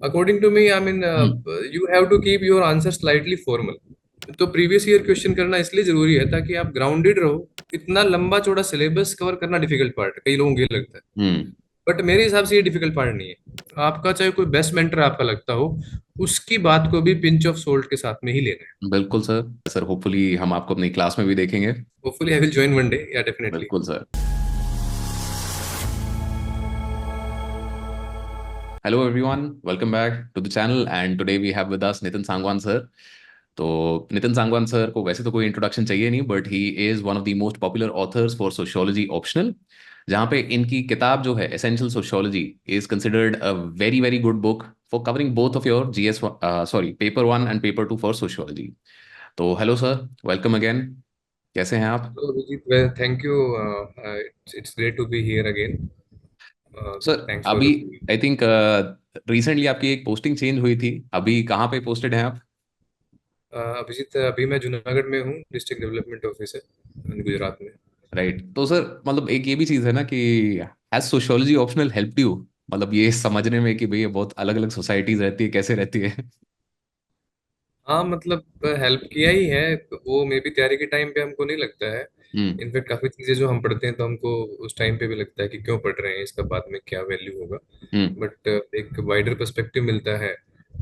According to me, I mean, hmm. You have to keep your answer slightly formal. तो previous year question करना इसलिए जरूरी है ताकि आप ग्राउंडेड रहो। इतना लंबा चौड़ा सिलेबस कवर करना डिफिकल्ट पार्ट है, कई लोगों को ये लगता है। हम्म। बट मेरे हिसाब से ये डिफिकल्ट पार्ट नहीं है। आपका चाहे कोई बेस्ट मेंटर आपका लगता हो, उसकी बात को भी पिंच ऑफ सोल्ट के साथ में ही लेना है। बिल्कुल सर। सर होपफुली हम आपको अपनी क्लास में भी देखेंगे। Hopefully I will join one day, या डेफिनेटली। बिल्कुल sir. Hello everyone, welcome back to the channel and today we have with us Nitin Sangwan sir. तो नितिन सांगवान सर को वैसे तो कोई इंट्रोडक्शन चाहिए नहीं, but he is one of the most popular authors for sociology optional, जहाँ पे इनकी किताब जो है essential sociology is considered a very very good book for covering both of your GS, sorry, paper one and paper two for sociology. तो hello sir, welcome again. कैसे हैं आप? तो Abhijit, thank you. It's great to be here again. Sir thanks for अभी the. I think recently आपकी एक posting change हुई थी, अभी कहाँ पे पोस्टेड हैं आप? अभिजीत, अभी मैं जूनागढ़ में हूँ, डिस्ट्रिक्ट डेवलपमेंट ऑफिसर गुजरात में। राइट। तो सर मतलब एक ये भी चीज़ है ना कि as sociology optional help you, मतलब ये समझने में कि भाई ये बहुत अलग अलग सोसाइटीज रहती है, कैसे रहती है। हाँ, मतलब हेल्प किया ही है। वो मे भी तैयारी के टाइम पे हमको नहीं लगता है। हम्म। इनफैक्ट काफी चीजें जो हम पढ़ते हैं तो हमको उस टाइम पे भी लगता है कि क्यों पढ़ रहे हैं, इसका बाद में क्या वैल्यू होगा। हम्म। बट एक वाइडर पर्सपेक्टिव मिलता है।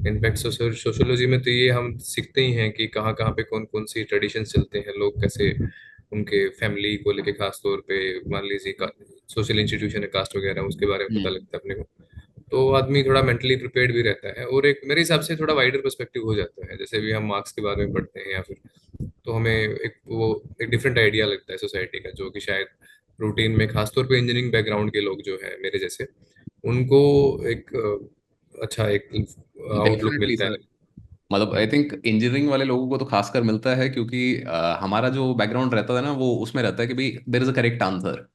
इनफैक्ट सोशियोलॉजी में तो ये हम सीखते ही हैं कि कहाँ कहाँ पे कौन कौन सी ट्रेडिशन चलते हैं, लोग कैसे उनके फैमिली को लेके, खास तौर पे मान लीजिए सोशल इंस्टीट्यूशन है, कास्ट वगैरह, उसके बारे में पता हम्म। लगता है अपने को। तो आदमी थोड़ा मेंटली प्रिपेयर्ड भी रहता है, और एक मेरे हिसाब से थोड़ा वाइडर पर्सपेक्टिव हो जाता है। जैसे भी हम मार्क्स के बारे में पढ़ते हैं या फिर, तो हमें एक डिफरेंट आइडिया लगता है सोसाइटी का, जो कि शायद रूटीन में, खासतौर पे इंजीनियरिंग बैकग्राउंड के लोग जो है मेरे जैसे, उनको एक अच्छा एक आउटलुक डेफिनेटली मिलता सर। है। मतलब आई थिंक इंजीनियरिंग वाले लोगों को तो खासकर मिलता है, क्योंकि हमारा जो बैकग्राउंड रहता है ना वो उसमें रहता है कि भाई there is a correct answer.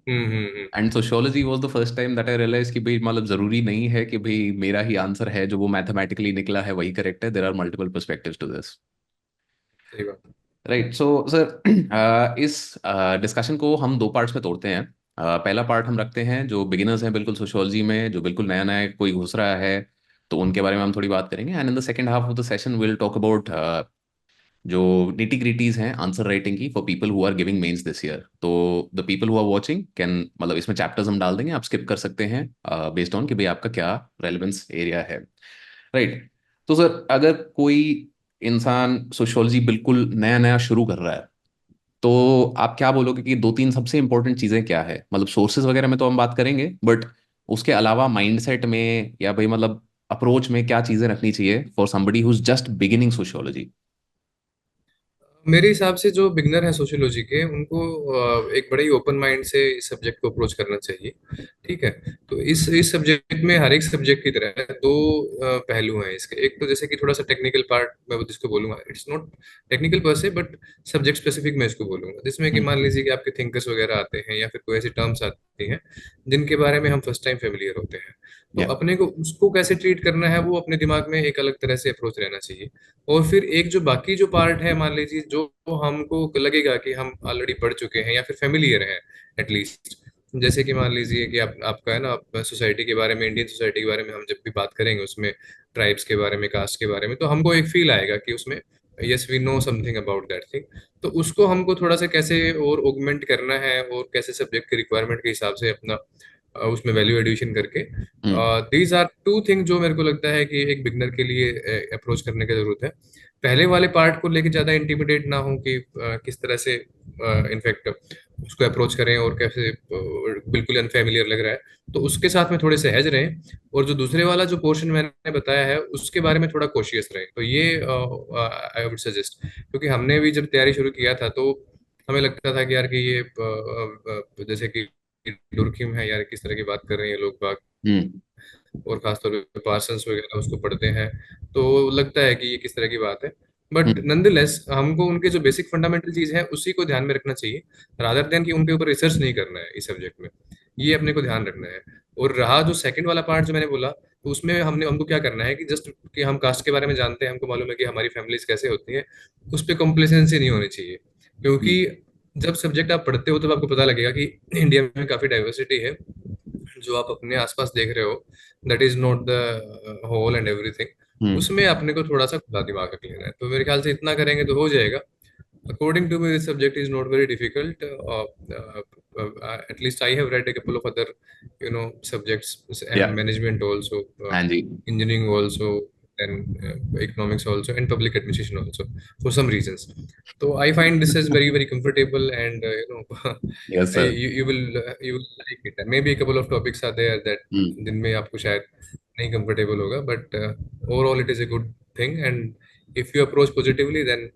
Hmm. And sociology was the first time that I realise कि भाई मतलब जरूरी नहीं है कि भाई मेरा ही आंसर है जो वो मैथमेटिकली निकला है वही करेक्ट है, there are multiple perspectives to this. सही बात। राइट। सो सर इस डिस्कशन को हम दो पार्ट्स में तोड़ते हैं। पहला पार्ट हम रखते हैं जो बिगिनर्स हैं बिल्कुल सोशियोलॉजी में, जो बिल्कुल नया नया कोई घुस रहा है, तो उनके बारे में हम थोड़ी बात करेंगे। And in the second half of the session will talk about जो निटी ग्रिटीज हैं आंसर राइटिंग की for people who are giving mains this year. तो the people who are watching can, मतलब इसमें चैप्टर्स हम डाल देंगे, आप स्किप कर सकते हैं बेस्ड ऑन कि भाई आपका क्या रेलेवेंस एरिया है। राइट। तो सर अगर कोई इंसान सोशियोलॉजी बिल्कुल नया नया शुरू कर रहा है, तो आप क्या बोलोगे कि दो तीन सबसे इंपॉर्टेंट चीजें क्या है? मतलब सोर्सेज वगैरह में तो हम बात करेंगे, बट उसके अलावा माइंडसेट में या भाई मतलब अप्रोच में क्या चीजें रखनी चाहिए for somebody who is just beginning sociology? मेरे हिसाब से जो बिगनर है सोशियोलॉजी के, उनको एक बड़े ही ओपन माइंड से इस सब्जेक्ट को अप्रोच करना चाहिए। ठीक है। तो इस सब्जेक्ट में, हर एक सब्जेक्ट की तरह, दो पहलू हैं इसके। एक तो जैसे कि थोड़ा सा टेक्निकल पार्ट मैं जिसको बोलूंगा, इट्स नॉट टेक्निकल पर से, बट सब्जेक्ट स्पेसिफिक मैं इसको बोलूंगा, जिसमें कि हम्म। मान लीजिए कि आपके थिंकर्स वगैरह आते हैं, या फिर कोई ऐसी टर्म्स आती हैं जिनके बारे में हम फर्स्ट टाइम फेमिलियर होते हैं। तो या। अपने को उसको कैसे ट्रीट करना है, वो अपने दिमाग में एक अलग तरह से अप्रोच रहना चाहिए। और फिर एक जो बाकी जो पार्ट है, मान लीजिए जो हमको लगेगा कि हम ऑलरेडी पढ़ चुके हैं या फिर फेमिलियर हैं एटलीस्ट। जैसे कि मान लीजिए कि आपका है ना, सोसाइटी के बारे में, इंडियन सोसाइटी के बारे में हम जब भी बात करेंगे, उसमें ट्राइब्स के बारे में, कास्ट के बारे में, तो हमको एक फील आएगा कि उसमें yes we know something about that thing. तो उसको हमको थोड़ा सा कैसे और ऑगमेंट करना है, और कैसे सब्जेक्ट के रिक्वायरमेंट के हिसाब से अपना उसमें वैल्यू एडिशन करके, हम्म। दीज आर टू थिंग जो मेरे को लगता है कि एक बिगनर के लिए अप्रोच करने की जरूरत है। पहले वाले पार्ट को लेके ज्यादा इंटिमिडेट ना हो कि किस तरह से इनफैक्ट उसको अप्रोच करें, और कैसे बिल्कुल अनफेमिलियर लग रहा है, तो उसके साथ में थोड़े सहज रहें। और जो दूसरे वाला जो पोर्शन मैंने बताया है, उसके बारे में थोड़ा कॉशियस रहें। तो ये आई वुड सजेस्ट, क्योंकि हमने भी जब तैयारी शुरू किया था, तो हमें लगता था कि यार कि ये जैसे कि डुरखिम है यार, किस तरह की बात कर रहे हैं ये लोग बाग, हम्म। और खासतौर पे पार्सन्स वगैरह उसको पढ़ते हैं, तो लगता है कि ये किस तरह की बात है। But hmm. नंदलेस हमको उनके जो बेसिक फंडामेंटल चीज है उसी को ध्यान में रखना चाहिए, रादर देन कि उनके ऊपर रिसर्च नहीं करना है इस सब्जेक्ट में। ये अपने को ध्यान रखना है। और रहा जो सेकंड वाला पार्ट जो मैंने बोला, तो उसमें हमको क्या करना है कि जस्ट कि हम कास्ट के बारे में जानते हैं, हमको मालूम है कि हमारी फैमिलीज कैसे होती है, उस पर कॉम्प्लेसेंसी नहीं होनी चाहिए। क्योंकि हम्म। जब सब्जेक्ट आप पढ़ते हो तब आपको पता लगेगा कि इंडिया में काफी डाइवर्सिटी है। जो आप अपने आसपास देख रहे हो, that is not the whole and everything. Hmm. उसमें अपने को थोड़ा सा खुला दिमाग रख लेना है, तो मेरे ख्याल से इतना करेंगे तो हो जाएगा। According to me, this subject is not very difficult. At least I have read a couple of other, subjects या। and management also, हाँ जी। engineering also, and economics also, and public administration also, for some reasons. So I find this is very very comfortable, and yes sir. you will like it. And maybe a couple of topics are there that हम्म। जिनमें आपको शायद नहीं comfortable होगा, but overall it is a good thing, and if you approach positively, then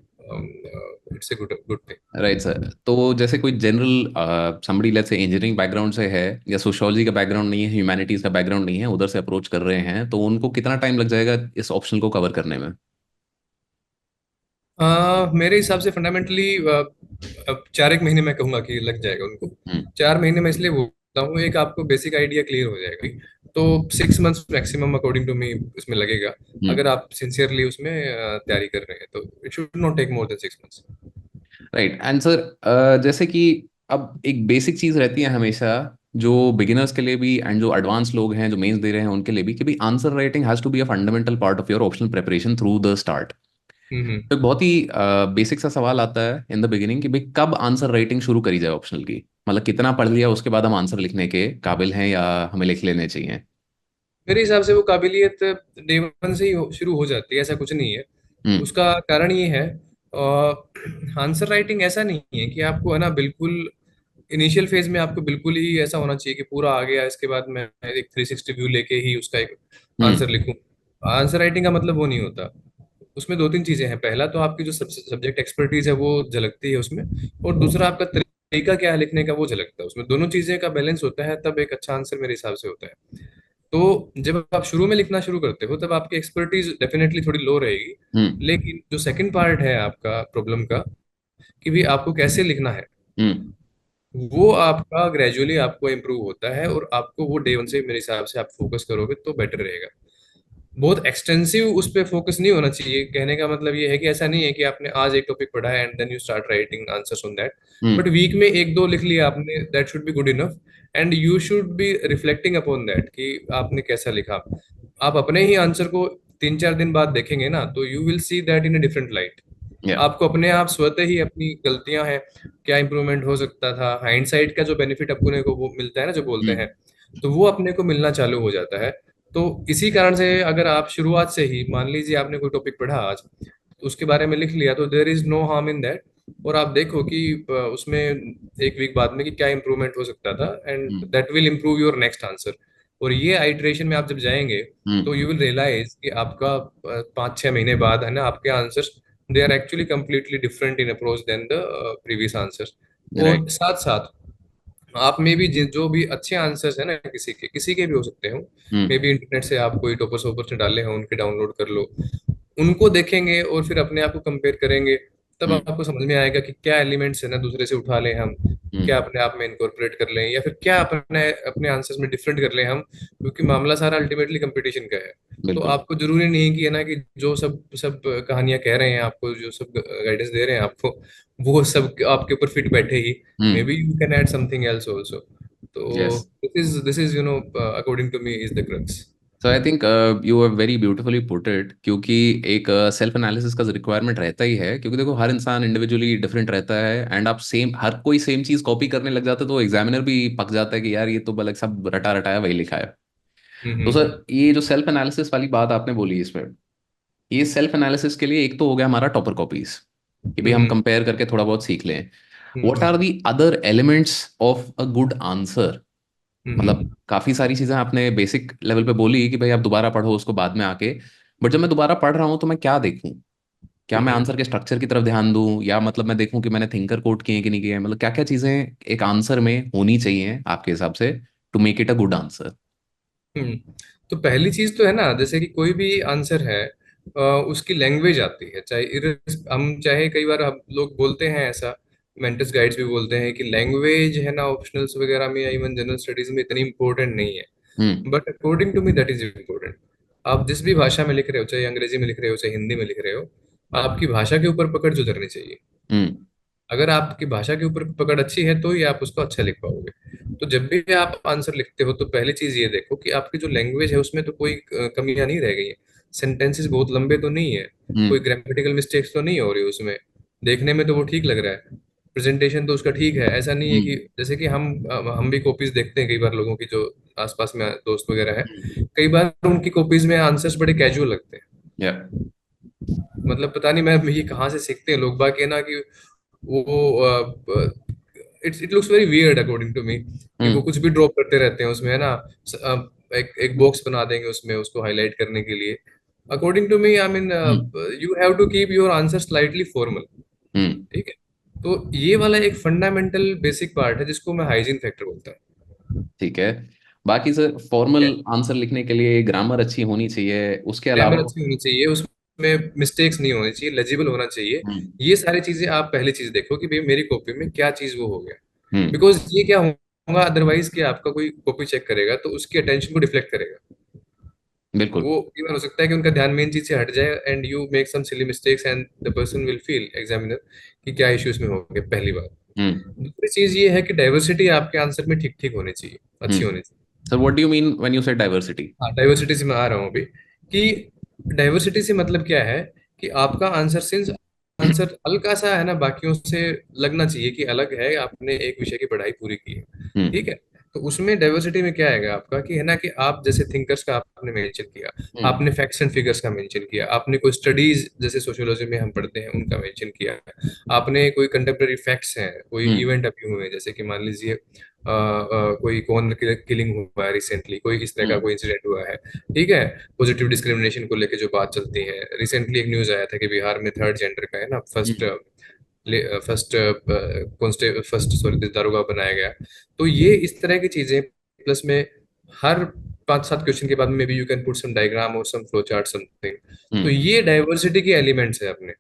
it's a good thing. Right sir. तो जैसे कोई general somebody let's say engineering background से है, या सोशियोलॉजी का बैकग्राउंड नहीं है, ह्यूमैनिटीज का बैकग्राउंड नहीं है, उधर से अप्रोच कर रहे हैं, तो उनको कितना टाइम लग जाएगा इस ऑप्शन को कवर करने में? मेरे हिसाब से फंडामेंटली अब 4 एक महीने मैं कहूंगा कि लग जाएगा उनको। हम्म। 4 महीने में इसलिए बोलता हूँ, एक आपको बेसिक आइडिया क्लियर हो जाएगा, तो 6 months maximum according to me इसमें लगेगा। हम्म। अगर आप सिंसियरली उसमें तैयारी कर रहे हैं तो it should not take more than 6 months. Right answer. जैसे कि अब एक बेसिक चीज रहती है हमेशा, जो बिगिनर्स के लिए भी एंड जो एडवांस लोग हैं जो मेंस दे रहे हैं उनके लिए भी, कि भाई answer writing has to be a fundamental part of your optional preparation through the start. Hmm. तो एक बहुत ही बेसिक सा सवाल आता है इन द बिगिनिंग कि भाई कब आंसर राइटिंग शुरू करी जाए ऑप्शनल की, मतलब कितना पढ़ लिया उसके बाद हम आंसर लिखने के काबिल हैं, या हमें लिख लेने चाहिए? मेरे हिसाब से वो काबिलियत डे वन से ही शुरू हो जाती है, ऐसा कुछ नहीं है। हम्म। उसका कारण ये है, आंसर राइटिंग ऐसा नहीं है कि आपको है ना बिल्कुल इनिशियल फेज में आपको बिल्कुल ही ऐसा होना चाहिए कि पूरा आ गया इसके बाद मैं एक 360 व्यू लेके ही उसका एक हम्म। आंसर लिखूं। आंसर राइटिंग का मतलब वो नहीं होता। उसमें दो तीन चीजें हैं, पहला तो आपकी जो सब्जेक्ट एक्सपर्टीज है वो झलकती है उसमें, और दूसरा आपका तरीका क्या है लिखने का वो झलकता है उसमें। दोनों चीजें का बैलेंस होता है, तब एक अच्छा आंसर मेरे हिसाब से होता है। तो जब आप शुरू में लिखना शुरू करते हो तब आपकी एक्सपर्टीज डेफिनेटली थोड़ी लो रहेगी। हम्म। लेकिन जो सेकंड पार्ट है आपका प्रॉब्लम का, कि भी आपको कैसे लिखना है, हम्म। वो आपका ग्रेजुअली आपको इम्प्रूव होता है, और आपको वो डे वन से मेरे हिसाब से आप फोकस करोगे तो बेटर रहेगा। बहुत एक्सटेंसिव उस पर फोकस नहीं होना चाहिए। कहने का मतलब ये है कि ऐसा नहीं है कि आपने आज एक टॉपिक पढ़ा है and then you start writing answers on that, hmm. But week में एक दो लिख लिया आपने, that should be good enough. And you should be reflecting upon that कि आपने कैसा लिखा। आप अपने ही आंसर को 3 4 दिन बाद देखेंगे ना, तो you will see that in a different light. या। आपको अपने आप स्वतः ही अपनी गलतियां हैं, क्या इंप्रूवमेंट हो सकता था, हाइंडसाइट का जो बेनिफिट अपने को वो मिलता है ना जो बोलते हम्म। हैं, तो वो अपने को मिलना चालू हो जाता है। तो इसी कारण से अगर आप शुरुआत से ही मान लीजिए आपने कोई टॉपिक पढ़ा आज, तो उसके बारे में लिख लिया, तो there is no harm in that. और आप देखो कि उसमें 1 वीक बाद में कि क्या इंप्रूवमेंट हो सकता था, and hmm. That will improve your next answer. और ये आइट्रेशन में आप जब जाएंगे, तो हम्म। यू विल रियलाइज कि आपका 5 6 महीने बाद है ना आपके answers, they are actually completely different in approach than the previous answers. और राइट। साथ साथ आप में भी जो भी अच्छे आंसर्स है ना, किसी के भी हो सकते हो, मे हम्म। बी इंटरनेट से आप कोई टॉपर्स वोपर्स ने डाले हैं उनके डाउनलोड कर लो, उनको देखेंगे और फिर अपने आप को कंपेयर करेंगे। तब हम्म। आपको समझ में आएगा कि क्या एलिमेंट्स है ना दूसरे से उठा लें हम, क्या हम्म। अपने आप में इनकॉर्पोरेट कर लें, या फिर क्या अपने अपने आंसर्स में डिफरेंट कर लें हम, क्योंकि मामला सारा अल्टीमेटली कंपटीशन का है। तो बिल्कुल। आपको जरूरी नहीं कि है ना कि जो सब सब कहानियां कह रहे हैं आपको, जो सब गाइडेंस दे रहे हैं आपको, वो सब आपके ऊपर फिट बैठे ही। May hmm. Be you can add something else also. तो yes. This is according to me is the crux. So I think you have very beautifully put it, क्योंकि एक सेल्फ एनालिसिस का रिक्वायरमेंट रहता ही है, क्योंकि देखो हर इंसान इंडिविजुअली डिफरेंट रहता है, एंड आप सेम हर कोई सेम चीज कॉपी करने लग जाता है तो एग्जामिनर भी पक जाता है कि यार ये तो बल्कि सब रटा रटाया वही लिखा है। तो हम्म। सर ये जो सेल्फ एनालिसिस वाली बात आपने बोली इसमें, ये सेल्फ एनालिसिस के लिए एक तो हो गया हमारा टॉपर कॉपीज, कि भाई हम हम्म। कंपेयर करके थोड़ा बहुत सीख लें। What hmm. Are the other elements of a good answer? मतलब हम्म। काफी सारी चीजें आपने बेसिक लेवल पे बोली कि भाई आप दोबारा पढ़ो उसको बाद में आके, बट जब मैं दोबारा पढ़ रहा हूँ तो मैं क्या देखूं? क्या मैं हम्म। आंसर के स्ट्रक्चर की तरफ ध्यान दूं, या मतलब मैं देखूं कि मैंने थिंकर कोट किए हैं कि नहीं किए हैं? मतलब क्या क्या चीजें एक आंसर में होनी चाहिए आपके हिसाब से to make it a good answer? तो पहली चीज तो है ना, जैसे कि कोई भी आंसर है, उसकी लैंग्वेज आती है, चाहे हम चाहे कई बार हम लोग बोलते हैं ऐसा, मेंटस गाइड्स भी बोलते हैं कि लैंग्वेज है ना ऑप्शनल्स वगैरह में या इवन जनरल स्टडीज में इतनी इंपॉर्टेंट नहीं है। Hmm. But according to me that is important. आप जिस भी भाषा में लिख रहे हो, चाहे अंग्रेजी में लिख रहे हो चाहे हिंदी में लिख रहे हो, आपकी भाषा के ऊपर पकड़ जो धरनी चाहिए। हम्म। अगर आपकी भाषा के ऊपर पकड़ अच्छी है तो ही आप उसको अच्छा लिख पाओगे। तो जब भी आप आंसर लिखते हो तो पहली चीज ये देखो कि आपकी जो लैंग्वेज है उसमें तो कोई कमियां नहीं रह गई है। सेंटेंसेस बहुत लंबे तो नहीं है, कोई हम्म। ग्रामेटिकल मिस्टेक्स तो नहीं हो रही उसमें, देखने में तो वो ठीक लग रहा है, प्रेजेंटेशन तो उसका ठीक है। ऐसा नहीं है कि हम्म। जैसे कि हम भी कॉपीज देखते हैं कई बार लोगों की जो आसपास में दोस्त वगैरह है, हम्म। कई बार उनकी कॉपीज में आंसर्स बड़े कैजुअल लगते हैं। या। मतलब पता नहीं मैं ये कहाँ से सीखते हैं लोग बाकी है ना कि वो it looks very weird according to me कि वो हम्म। कुछ भी ड्रॉप करते रहते हैं उसमें है ना। एक एक बॉक्स बना देंगे उसमें उसको हाईलाइट करने के लिए। According to me I mean hmm. You have to keep your answer slightly formal. Hmm. ठीक है। तो ये वाला एक फंडामेंटल बेसिक पार्ट है जिसको मैं हाइजीन फैक्टर बोलता हूँ। ठीक है। बाकी सर फॉर्मल ठीक है। आंसर लिखने के लिए ग्रामर अच्छी होनी चाहिए, उसके ग्रामर अलावा? अच्छी होनी चाहिए, उसमें मिस्टेक्स नहीं होनी चाहिए, लेजिबल होना चाहिए। हम्म। ये सारी चीजें आप पहली चीज देखो कि भाई मेरी कॉपी में क्या चीज वो हो गया। हम्म। बिकॉज ये क्या होगा अदरवाइज कि आपका कोई कॉपी चेक करेगा तो उसकी अटेंशन को डिफ्लेक्ट करेगा। बिल्कुल। वो इवन हो सकता है कि उनका ध्यान मेन चीज से हट जाए and you make some silly mistakes and the person will feel examiner कि क्या इश्यूज में हो गए पहली बार। हम्म। दूसरी चीज ये है कि डाइवर्सिटी आपके आंसर में ठीक ठीक होनी चाहिए, अच्छी हम्म। होनी चाहिए। Sir what do you mean when you से डाइवर्सिटी? हाँ, डाइवर्सिटी से मैं आ रहा हूँ अभी कि डाइवर्सिटी से मतलब क्या है कि आपका आंसर सिंस आंसर हल्का सा है ना बाकियों से लगना चाहिए कि अलग है, आपने एक विषय की पढ़ाई पूरी की है। हम्म। ठीक है। तो उसमें डाइवर्सिटी में क्या आएगा आपका कि है ना कि आप जैसे थिंकर्स का आपने मेंशन किया, हम्म। आपने फैक्ट्स एंड फिगर्स का मेंशन किया, आपने कोई स्टडीज जैसे सोशियोलॉजी में हम पढ़ते हैं उनका मेंशन किया, आपने कोई कंटेम्प्रेरी फैक्ट्स हैं, कोई हम्म। इवेंट अभी हुए हैं जैसे कि मान लीजिए कोई कौन किलिंग हुआ है रिसेंटली, कोई इस तरह का हम्म। कोई इंसिडेंट हुआ है। ठीक है। पॉजिटिव डिस्क्रिमिनेशन को लेके जो बात चलती है, रिसेंटली एक न्यूज आया था कि बिहार में थर्ड जेंडर का है ना फर्स्ट हम्म। फर्स्ट फर्स्ट सॉरी दारोगा बनाया गया। तो ये इस तरह की चीजें प्लस में हर 5-7 क्वेश्चन के बाद में be you can put some diagram और सम फ्लो चार्ट समथिंग। तो हम्म। ये डाइवर्सिटी के एलिमेंट्स है अपने।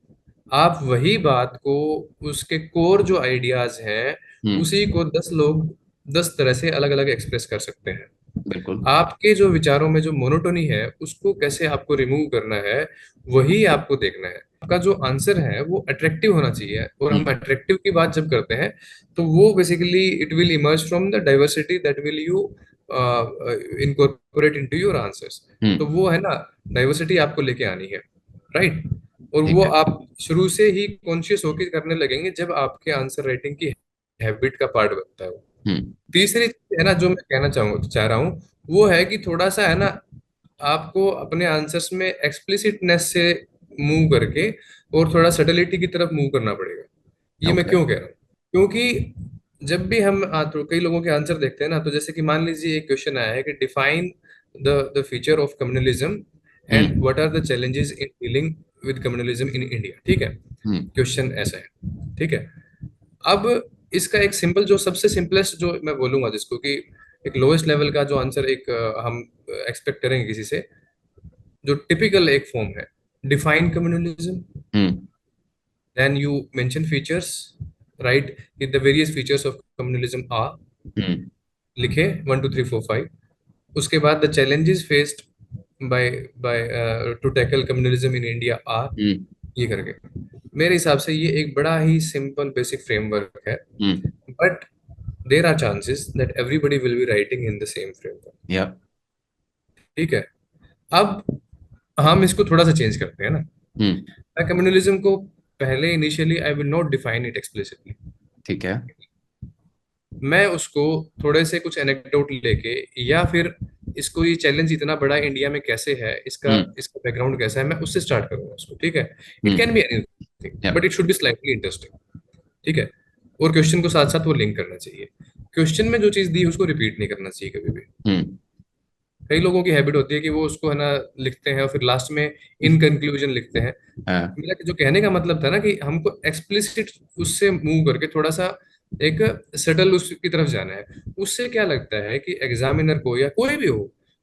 आप वही बात को उसके कोर जो आइडियाज हैं हम्म। उसी को 10 लोग 10 तरह से अलग अलग एक्सप्रेस कर सकते हैं। बिल्कुल। आपके जो विचारों में जो मोनोटोनी है उसको कैसे आपको रिमूव करना है, वही आपको देखना है। आपका जो आंसर है वो अट्रैक्टिव होना चाहिए, और हम हम्म। अट्रैक्टिव की बात जब करते हैं तो वो basically it will emerge from the diversity that will you incorporate into your answers. तो हम्म। वो है ना, डाइवर्सिटी आपको लेके आनी है। राइट। और वो ठीक है। आप शुरू से ही कॉन्शियस होकर करने लगेंगे जब आपके आंसर राइटिंग की हैबिट का पार्ट बनता है वो। हम्म। तीसरी चीज है ना जो मैं कहना चाह रहा हूँ वो है कि थोड़ा सा है ना आपको अपने आंसर्स में एक्सप्लिसिटनेस से मूव करके और थोड़ा सटलिटी की तरफ मूव करना पड़ेगा। ये मैं ओके। क्यों कह रहा हूँ, क्योंकि जब भी हम तो कई लोगों के आंसर देखते हैं ना, तो जैसे कि मान लीजिए एक क्वेश्चन आया है कि define the feature of communalism and hmm. What are the challenges in dealing with communalism in India. ठीक है। हम्म। क्वेश्चन ऐसा है। ठीक है। अब इसका एक सिंपल जो सबसे सिंपलेस्ट जो मैं बोलूंगा जिसको कि एक लोएस्ट लेवल का जो आंसर एक हम एक्सपेक्ट करेंगे किसी से, जो टिपिकल एक फॉर्म है, define communalism, hmm. Then you mention features, right, the various features of communalism are, hmm. लिखे 1 2 3 4 5। उसके बाद the challenges faced by by to tackle communalism in India are, hmm. ये करके। मेरे हिसाब से ये एक बड़ा ही सिंपल बेसिक फ्रेमवर्क है, hmm. But there are chances that everybody will be writing in the same framework. Yeah. ठीक है। अब हम इसको थोड़ा सा चेंज करते हैं ना। हम्म। मैं कम्युनलिज्म को पहले initially I will not define it explicitly. ठीक है। मैं उसको थोड़े से कुछ एनेक्डोट लेके, या फिर इसको ये चैलेंज इतना बड़ा इंडिया में कैसे है, इसका हम्म। इसका बैकग्राउंड कैसा है, मैं उससे स्टार्ट करूंगा उसको। ठीक है। It hmm. Can be anything yeah. But it should be slightly interesting. ठीक है। और क्वेश्चन को साथ साथ वो लिंक करना चाहिए। क्वेश्चन में जो चीज दी है उसको रिपीट नहीं करना चाहिए कभी भी। हम्म। कई लोगों की हैबिट होती है कि वो उसको है ना लिखते हैं और फिर लास्ट में इन कंक्लूजन लिखते हैं। हाँ। मेरा जो कहने का मतलब था ना कि हमको एक्सप्लिसिट उससे मूव करके थोड़ा सा एक सटल उसकी तरफ जाना है। उससे क्या लगता है कि एग्जामिनर को या कोई भी हो,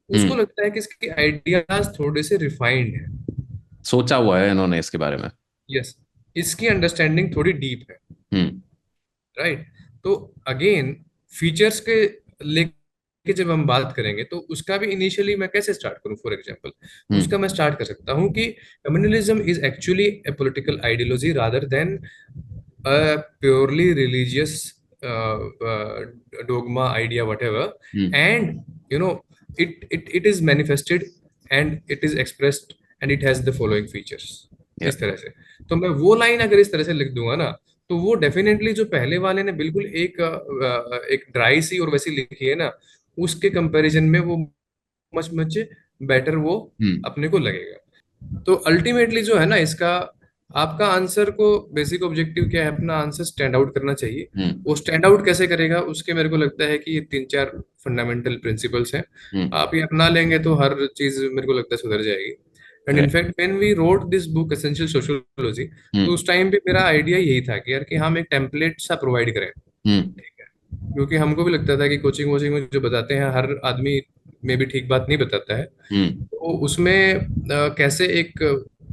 उसको हम्म। लगता है कि इसके आइडियाज थोड़े से रिफाइंड है। सोचा हुआ है इन्होंने इसके बारे में। यस। इसकी अंडरस्टैंडिंग थोड़ी डीप है। हम्म। राइट। तो अगेन फीचर्स के लेके जब हम बात करेंगे तो उसका भी इनिशियली मैं कैसे स्टार्ट करूं, फॉर एग्जांपल हम्म। उसका मैं स्टार्ट कर सकता हूं कि communalism is actually A political ideology rather than a purely religious dogma, idea, whatever, hmm. and it is manifested and it is expressed and it has the following features, या। इस तरह से। तो मैं वो लाइन अगर इस तरह से लिख दूंगा ना, तो वो डेफिनेटली जो पहले वाले ने बिल्कुल एक ड्राई सी और वैसी लिखी है ना, उसके कंपैरिजन में वो मच मच बेटर वो हम्म। अपने को लगेगा। तो अल्टीमेटली जो है ना इसका, आपका आंसर को बेसिक ऑब्जेक्टिव क्या है, अपना आंसर स्टैंड आउट करना चाहिए। हम्म। वो स्टैंड आउट कैसे करेगा, उसके मेरे को लगता है कि ये 3-4 फंडामेंटल प्रिंसिपल्स हैं। हम्म। आप ये अपना लेंगे तो हर चीज मेरे को लगता है सुधर जाएगी। And right. In fact when we wrote this book essential sociology, तो हम्म। उस टाइम पे मेरा आइडिया यही था कि यार कि हम एक टेम्पलेट सा प्रोवाइड करें। हम्म। ठीक है, क्योंकि हमको भी लगता था कि कोचिंग वोचिंग में जो बताते हैं हर आदमी में भी ठीक बात नहीं बताता है। हम्म। तो उसमें कैसे एक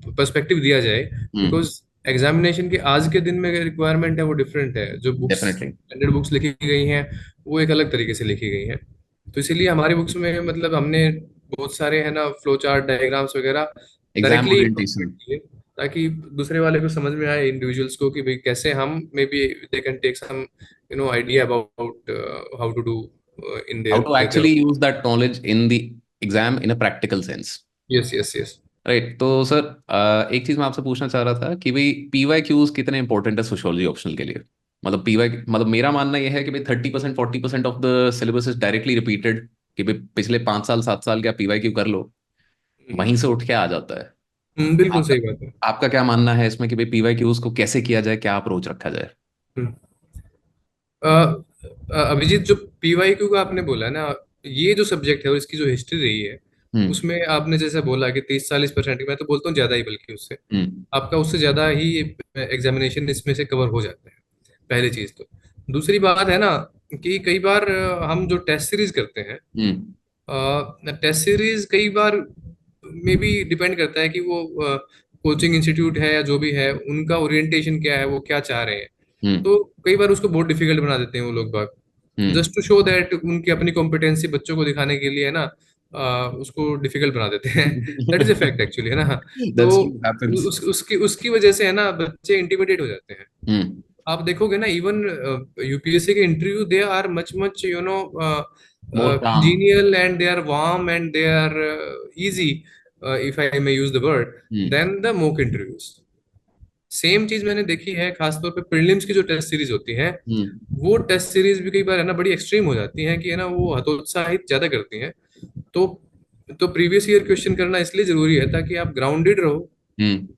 पर्सपेक्टिव दिया जाए, हम्म। बिकॉज एग्जामिनेशन की आज के दिन में रिक्वायरमेंट है वो डिफरेंट है। जो बुक्स, डेफिनेटली। स्टैंडर्ड बुक्स लिखी गई हैं वो एक अलग तरीके से लिखी गई हैं। तो इसीलिए हमारी बुक्स में मतलब हमने बहुत सारे है ना फ्लो चार्ट, डायग्राम्स वगैरह एग्जाम डायरेक्टली ओरिएंटेशन। किए, ताकि दूसरे वाले को समझ में आए, इंडिविजुअल्स को, कि भाई कैसे हम maybe they can take some idea about how to do in how there to lecture. Actually use that knowledge in the exam in a practical sense. Yes yes yes. Right. तो sir एक चीज मैं आपसे पूछना चाह रहा था कि भाई पीवाई क्यूज कितने इंपॉर्टेंट है सोशियोलॉजी ऑप्शनल के लिए। मतलब पीवाई, मतलब मेरा मानना यह है कि भाई 30% 40% of the syllabus is directly repeated. कि भाई पिछले 5 साल 7 साल का पीवाई क्यू कर लो, वहीं से उठ के आ जाता है। बिल्कुल आपका सही बात है। आपका क्या मानना है इसमें कि भाई पीवाई क्यूज को कैसे किया जाए, क्या अप्रोच रखा जाए। हम्म। अ, अभिजीत, जो पीवाईक्यू का आपने बोला ना, ये जो सब्जेक्ट है और इसकी जो हिस्ट्री रही है, हम्म। उसमें आपने जैसे बोला कि 30-40%, मैं तो बोलता हूँ ज्यादा ही, बल्कि उससे हम्म। आपका उससे ज्यादा ही एग्जामिनेशन इसमें से कवर हो जाता है। पहली चीज तो। दूसरी बात है ना कि कई बार हम जो टेस्ट सीरीज करते हैं, हम्म। टेस्ट सीरीज कई बार में भी डिपेंड करता है कि वो कोचिंग इंस्टीट्यूट है या जो भी है, उनका ओरिएंटेशन क्या है, वो क्या चाह रहे हैं। हम्म। तो कई बार उसको बहुत डिफिकल्ट बना देते हैं वो लोग बाग, हम्म। जस्ट टू शो दैट उनकी अपनी कॉम्पिटेंसी बच्चों को दिखाने के लिए है ना, उसको डिफिकल्ट बना देते हैं। That is a fact actually, है ना। तो दैट्स ट्रू हैपेंस। उसकी वजह से है ना बच्चे इंटिमिडेट हो जाते हैं। हम्म। आप देखोगे ना, इवन यूपीएससी के interview, they are much much more calm. congenial and they are warm and they are easy, if I may use the word, hmm. than the mock interviews। Same चीज मैंने देखी है खासतौर पे प्रीलिम्स की जो test series होती है, हम्म। वो टेस्ट सीरीज भी कई बार है ना बड़ी एक्सट्रीम हो जाती हैं, कि है ना वो हतोत्साहित ज्यादा करती हैं। तो प्रीवियस ईयर क्वेश्चन करना इसलिए जरूरी है ताकि आप ग्राउंडेड रहो, हम्म।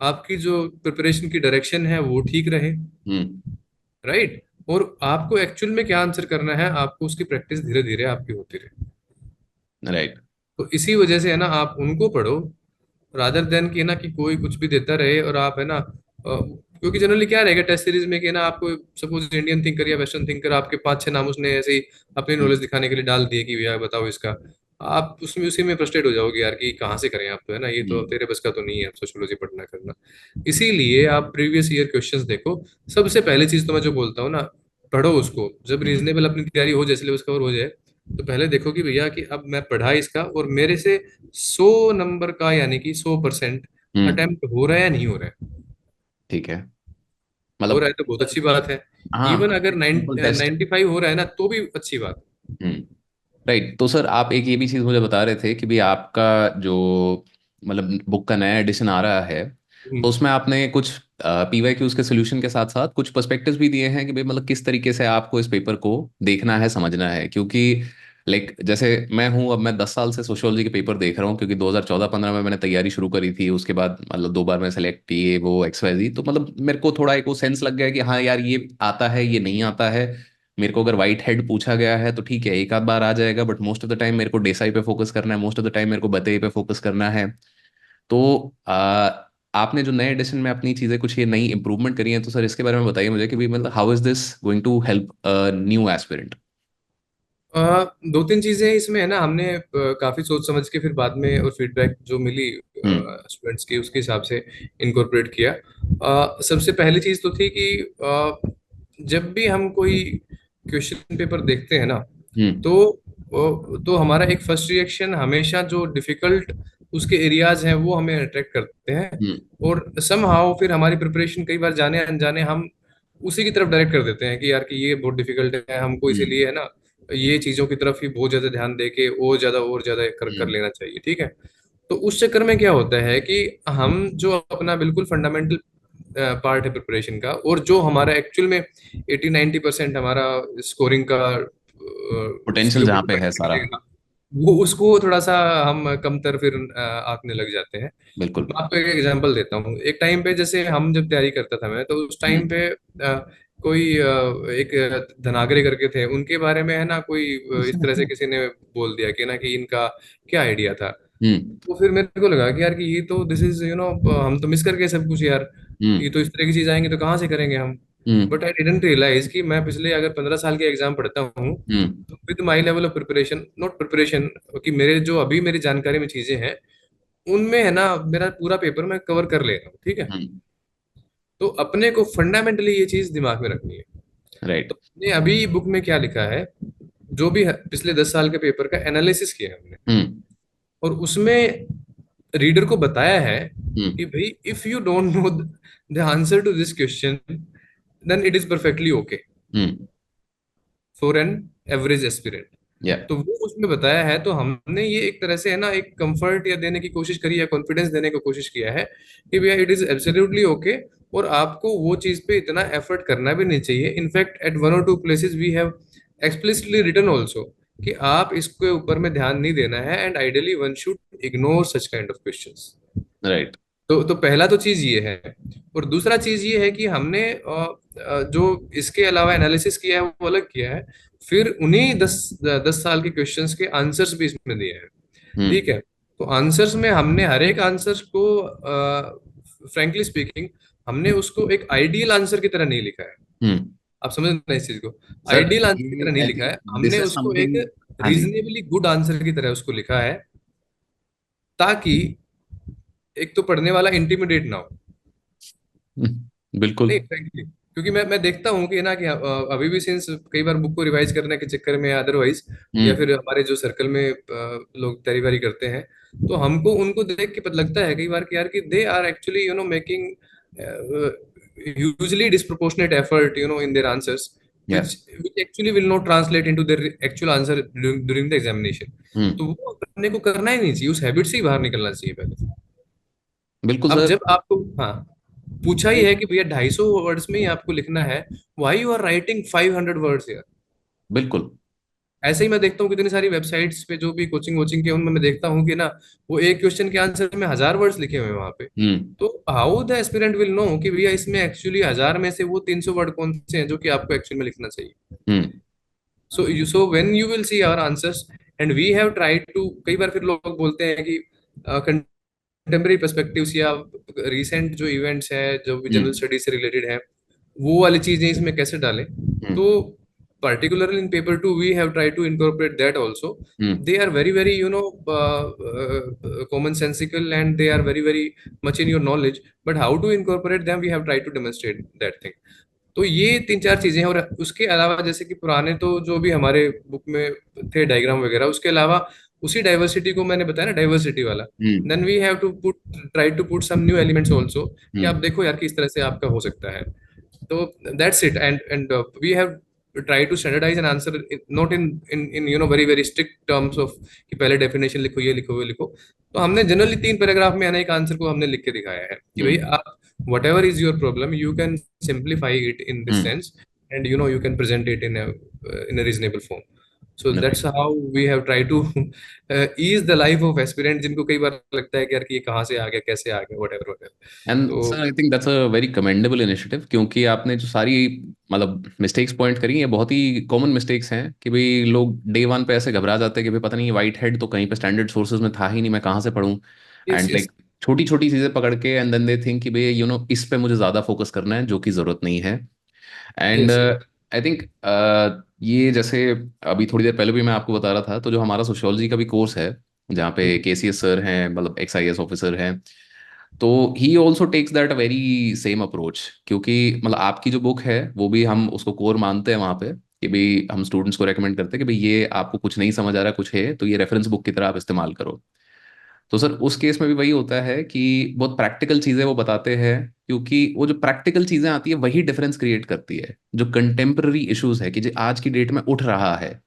आपकी जो प्रिपरेशन की डायरेक्शन है वो ठीक रहे। हम्म। राइट। और आपको एक्चुअल में क्या आंसर करना है, आपको उसकी प्रैक्टिस धीरे धीरे आपकी होती रहे। राइट। तो इसी वजह से है ना आप उनको पढ़ो, रादर देन कि है ना कि कोई कुछ भी देता रहे और आप है ना क्योंकि जनरली क्या रहेगा टेस्ट सीरीज में कि है ना आपको सपोज इंडियन थिंकर या वेस्टर्न थिंकर आपके 5-6 नाम उसने ऐसे ही अपनी नॉलेज दिखाने के लिए डाल दिए कि भैया बताओ इसका, आप उसमें उसी में फ्रस्ट्रेट हो जाओगे यार कि कहाँ से करें, आप तो है ना ये तो हम्म। तेरे बस का तो नहीं है सोशियोलॉजी पढ़ना करना। इसीलिए आप प्रीवियस ईयर क्वेश्चंस देखो। सबसे पहली चीज तो मैं जो बोलता हूँ ना, पढ़ो उसको, जब हम्म। रीजनेबल अपनी तैयारी हो जाए, सिलेबस कवर हो जाए, तो पहले देखो कि भैया कि अब मैं पढ़ा इसका और मेरे से 100 नंबर का यानी कि 100% हम्म। अटेम्प्ट हो रहा है या नहीं हो रहा है। ठीक है। हो रहा है मतलब तो बहुत अच्छी बात है। इवन हाँ, अगर सिंपल टेस्ट। 95 हो रहा है ना तो भी अच्छी बात हम्म। राइट। तो सर आप एक ये भी चीज़ मुझे बता रहे थे कि भाई आपका जो मतलब बुक का नया एडिशन आ रहा है, है। तो उसमें आपने कुछ पीवाई क्यूज के सोल्यूशन के साथ साथ कुछ पर्सपेक्टिव्स भी दिए हैं कि भाई मतलब किस तरीके से आपको इस पेपर को देखना है, समझना है। क्योंकि लाइक जैसे मैं हूँ, अब मैं 10 साल से सोशियोलॉजी के पेपर देख रहा हूँ, क्योंकि 2014-15 में मैंने तैयारी शुरू करी थी। उसके बाद मतलब 2 बार मैं सेलेक्ट किए वो XYZ, तो मतलब मेरे को थोड़ा एक वो सेंस लग गया कि हाँ यार ये आता है ये नहीं आता है। मेरे को अगर वाइट हेड पूछा गया है तो ठीक है एक आध बार आ जाएगा, but most of the time मेरे को डेसाई पे फोकस करना है, मोस्ट ऑफ द टाइम मेरे को बतई पे फोकस करना है। तो आपने जो नए एडिशन में अपनी चीज़ें कुछ ये नई इंप्रूवमेंट करी हैं, तो सर इसके बारे में बताइए मुझे कि भाई मतलब how is this going to help new aspirant. 2-3 चीजें इसमें है ना, हमने काफी सोच समझ के फिर बाद में और फीडबैक जो मिली हम्म। स्टूडेंट्स की उसके हिसाब से इनकॉर्पोरेट किया। सबसे पहली चीज तो थी कि जब भी हम कोई क्वेश्चन पेपर देखते हैं ना, हम्म। तो तो हमारा एक फर्स्ट रिएक्शन हमेशा जो डिफिकल्ट उसके एरियाज हैं वो हमें अट्रैक्ट करते हैं। हम्म। और समहाउ फिर हमारी प्रिपरेशन कई बार जाने अनजाने हम उसी की तरफ डायरेक्ट कर देते हैं कि यार कि ये बहुत डिफिकल्ट है हमको, हम्म। इसीलिए है ना ये चीजों की तरफ ही बहुत ज्यादा ध्यान दे के और ज्यादा कर हम्म। लेना चाहिए, ठीक है। तो उस चक्कर में क्या होता है कि हम जो अपना बिल्कुल फंडामेंटल पार्ट है प्रिपरेशन का, और जो हमारा एक्चुअल में 80-90% हमारा स्कोरिंग का पोटेंशियल उसके ऊपर जहाँ पे है डिपेंड सारा। करेगा, वो उसको थोड़ा सा हम कमतर फिर आंकने लग जाते हैं। बिल्कुल। मैं आपको एक एग्जांपल देता हूँ। एक टाइम पे जैसे हम जब तैयारी करता था मैं, तो उस टाइम हम्म। पे कोई एक धनागरे करके थे, उनके बारे में है ना कोई इस तरह से किसी ने बोल दिया कि ना कि इनका क्या आइडिया था। हम्म। तो फिर मेरे को लगा कि यार कि ये तो दिस इज हम तो मिस कर गए सब कुछ यार, ये हम्म। तो इस तरह की चीज आएंगे तो कहाँ से करेंगे हम। हम्म। बट आई डिडंट रियलाइज कि मैं पिछले अगर 15 साल के एग्जाम पढ़ता हूँ, हम्म। तो with my level of preparation, not preparation, कि मेरे जो अभी मेरी जानकारी में चीजें हैं उनमें है ना मेरा पूरा पेपर मैं कवर कर ले रहा हूँ, ठीक है। हम्म। तो अपने को फंडामेंटली ये चीज दिमाग में रखनी है। राइट। तो हमने अभी बुक में क्या लिखा है, जो भी पिछले 10 साल के पेपर का एनालिसिस किया है हमने, हम्म। और उसमें रीडर को बताया है हम्म। कि भाई if you don't know the answer to this question, then it is perfectly okay hmm. For an average aspirant. या। तो वो उसमें बताया है, तो हमने ये एक तरह से है ना एक कंफर्ट या देने की कोशिश करी है, कॉन्फिडेंस देने की कोशिश किया है कि भैया इट इज एब्सोल्युटली ओके, और आपको वो चीज पे इतना एफर्ट करना भी नहीं चाहिए। In fact at 1 or 2 places we have explicitly written also कि आप इसके ऊपर में ध्यान नहीं देना है, and ideally one should ignore such kind of questions. Right. तो पहला तो चीज ये है। और दूसरा चीज ये है कि हमने जो इसके अलावा एनालिसिस किया है वो अलग किया है, फिर उन्हीं 10 साल के क्वेश्चंस के आंसर्स भी इसमें दिए हैं, हम्म। ठीक है। तो आंसर्स में हमने हर एक आंसर्स को फ्रैंकली स्पीकिंग हमने उसको एक आइडियल आंसर की तरह नहीं लिखा है। हम्म। आप समझ रहे हैं इस चीज को, सर आइडियल आंसर की ये तरह नहीं आई लिखा थिंक है दिस हमने, इज उसको एक समथिंग। हाँ जी। रीजनेबली गुड आंसर की तरह उसको लिखा है, ताकि एक तो पढ़ने वाला इंटिमिडेट ना हो। बिल्कुल। नहीं frankly, क्योंकि मैं देखता हूँ कि ना कि अभी भी सिंस कई बार बुक को रिवाइज करने के चक्कर में या अदरवाइज, या हम्म। फिर हमारे जो सर्कल में लोग तैयारी वारी करते हैं, तो हमको उनको देख के पता लगता है कई बार कि यार कि they are actually making hugely disproportionate effort in their answers, या। which actually will not translate into their actual answer during the examination। हम्म। तो वो अपने को करना ही नहीं चाहिए, उस हैबिट से ही बाहर निकलना चाहिए पहले। बिल्कुल अब सर। जब आपको, हाँ, पूछा ही है कि भैया 250 वर्ड्स में ही आपको लिखना है, why you are writing 500 words यार। बिल्कुल। ऐसे ही मैं देखता हूँ कितनी सारी वेबसाइट्स पे जो भी कोचिंग वोचिंग के, उनमें मैं देखता हूँ कि ना वो एक क्वेश्चन के आंसर में 1000 वर्ड्स लिखे हुए हैं वहां पे। हम्म। तो how the aspirant will know कि भैया इसमें एक्चुअली 1000 में से वो 300 वर्ड कौन से हैं जो कि आपको एक्चुअल में लिखना चाहिए। Hmm. So when you will see our answers, and we have tried to, कई बार फिर लोग बोलते हैं कि कंटेम्प्रेरी पर्सपेक्टिव्स या रिसेंट जो इवेंट्स हैं जो भी जनरल हम्म। स्टडीज से रिलेटेड है, वो वाली चीजें इसमें कैसे डालें। हम्म। तो particularly in paper 2 we have tried to incorporate that also। Hmm. they are very very commonsensical, and they are very very much in your knowledge, but how to incorporate them we have tried to demonstrate that thing। तो ये 3-4 चीजें हैं। और उसके अलावा जैसे कि पुराने तो जो भी हमारे बुक में थे डायग्राम वगैरह, उसके अलावा उसी डाइवर्सिटी को मैंने बताया ना, डाइवर्सिटी वाला, hmm. Then we have to put, try to put some new elements also, कि आप हम्म। देखो यार कि इस तरह से आपका हो सकता है। तो that's it. And we have try to standardise an answer, not in very very strict terms of कि पहले डेफिनेशन लिखो, ये लिखो, वो लिखो। तो हमने जनरली 3 पैराग्राफ में अनेक आंसर को हमने लिख के दिखाया है कि भाई हम्म। आप whatever is your problem you can simplify it in this hmm. sense, and you can present it in a reasonable form। So right. that's how we have tried to ease the life of aspirant, जिनको कई बार लगता है कि यार कि ये कहाँ से आ गया, कैसे आ गया, whatever whatever। एंड तो sir I think that's a very commendable initiative, क्योंकि आपने जो सारी मतलब मिस्टेक्स पॉइंट करी, ये बहुत ही कॉमन मिस्टेक्स हैं कि भाई लोग डे वन पे ऐसे घबरा जाते हैं कि भाई पता नहीं वाइट हेड तो कहीं पे स्टैंडर्ड सोर्सेज में था ही नहीं, मैं कहाँ से पढूं। yes एंड yes लाइक छोटी छोटी चीजें पकड़ के एंड देन दे थिंक कि भाई इस पे मुझे ज्यादा फोकस करना है, जो कि जरूरत नहीं है। एंड yes आई थिंक ये जैसे अभी थोड़ी देर पहले भी मैं आपको बता रहा था, तो जो हमारा सोशियोलॉजी का भी कोर्स है, जहाँ पे केसीएस सर हैं, मतलब एक्सआईएस ऑफिसर हैं, तो he also takes that a very same approach. क्योंकि मतलब आपकी जो बुक है वो भी हम उसको कोर मानते हैं वहाँ पे, कि भाई हम स्टूडेंट्स को रेकमेंड करते हैं कि भाई ये आपको कुछ नहीं समझ आ रहा कुछ है तो ये रेफरेंस बुक की तरह आप इस्तेमाल करो। तो सर उस केस में भी वही होता है कि बहुत प्रैक्टिकल चीजें वो बताते हैं, क्योंकि वो जो प्रैक्टिकल चीजें आती है वही डिफरेंस क्रिएट करती है। जो कंटेम्पररी इश्यूज है कि जो आज की डेट में उठ रहा है,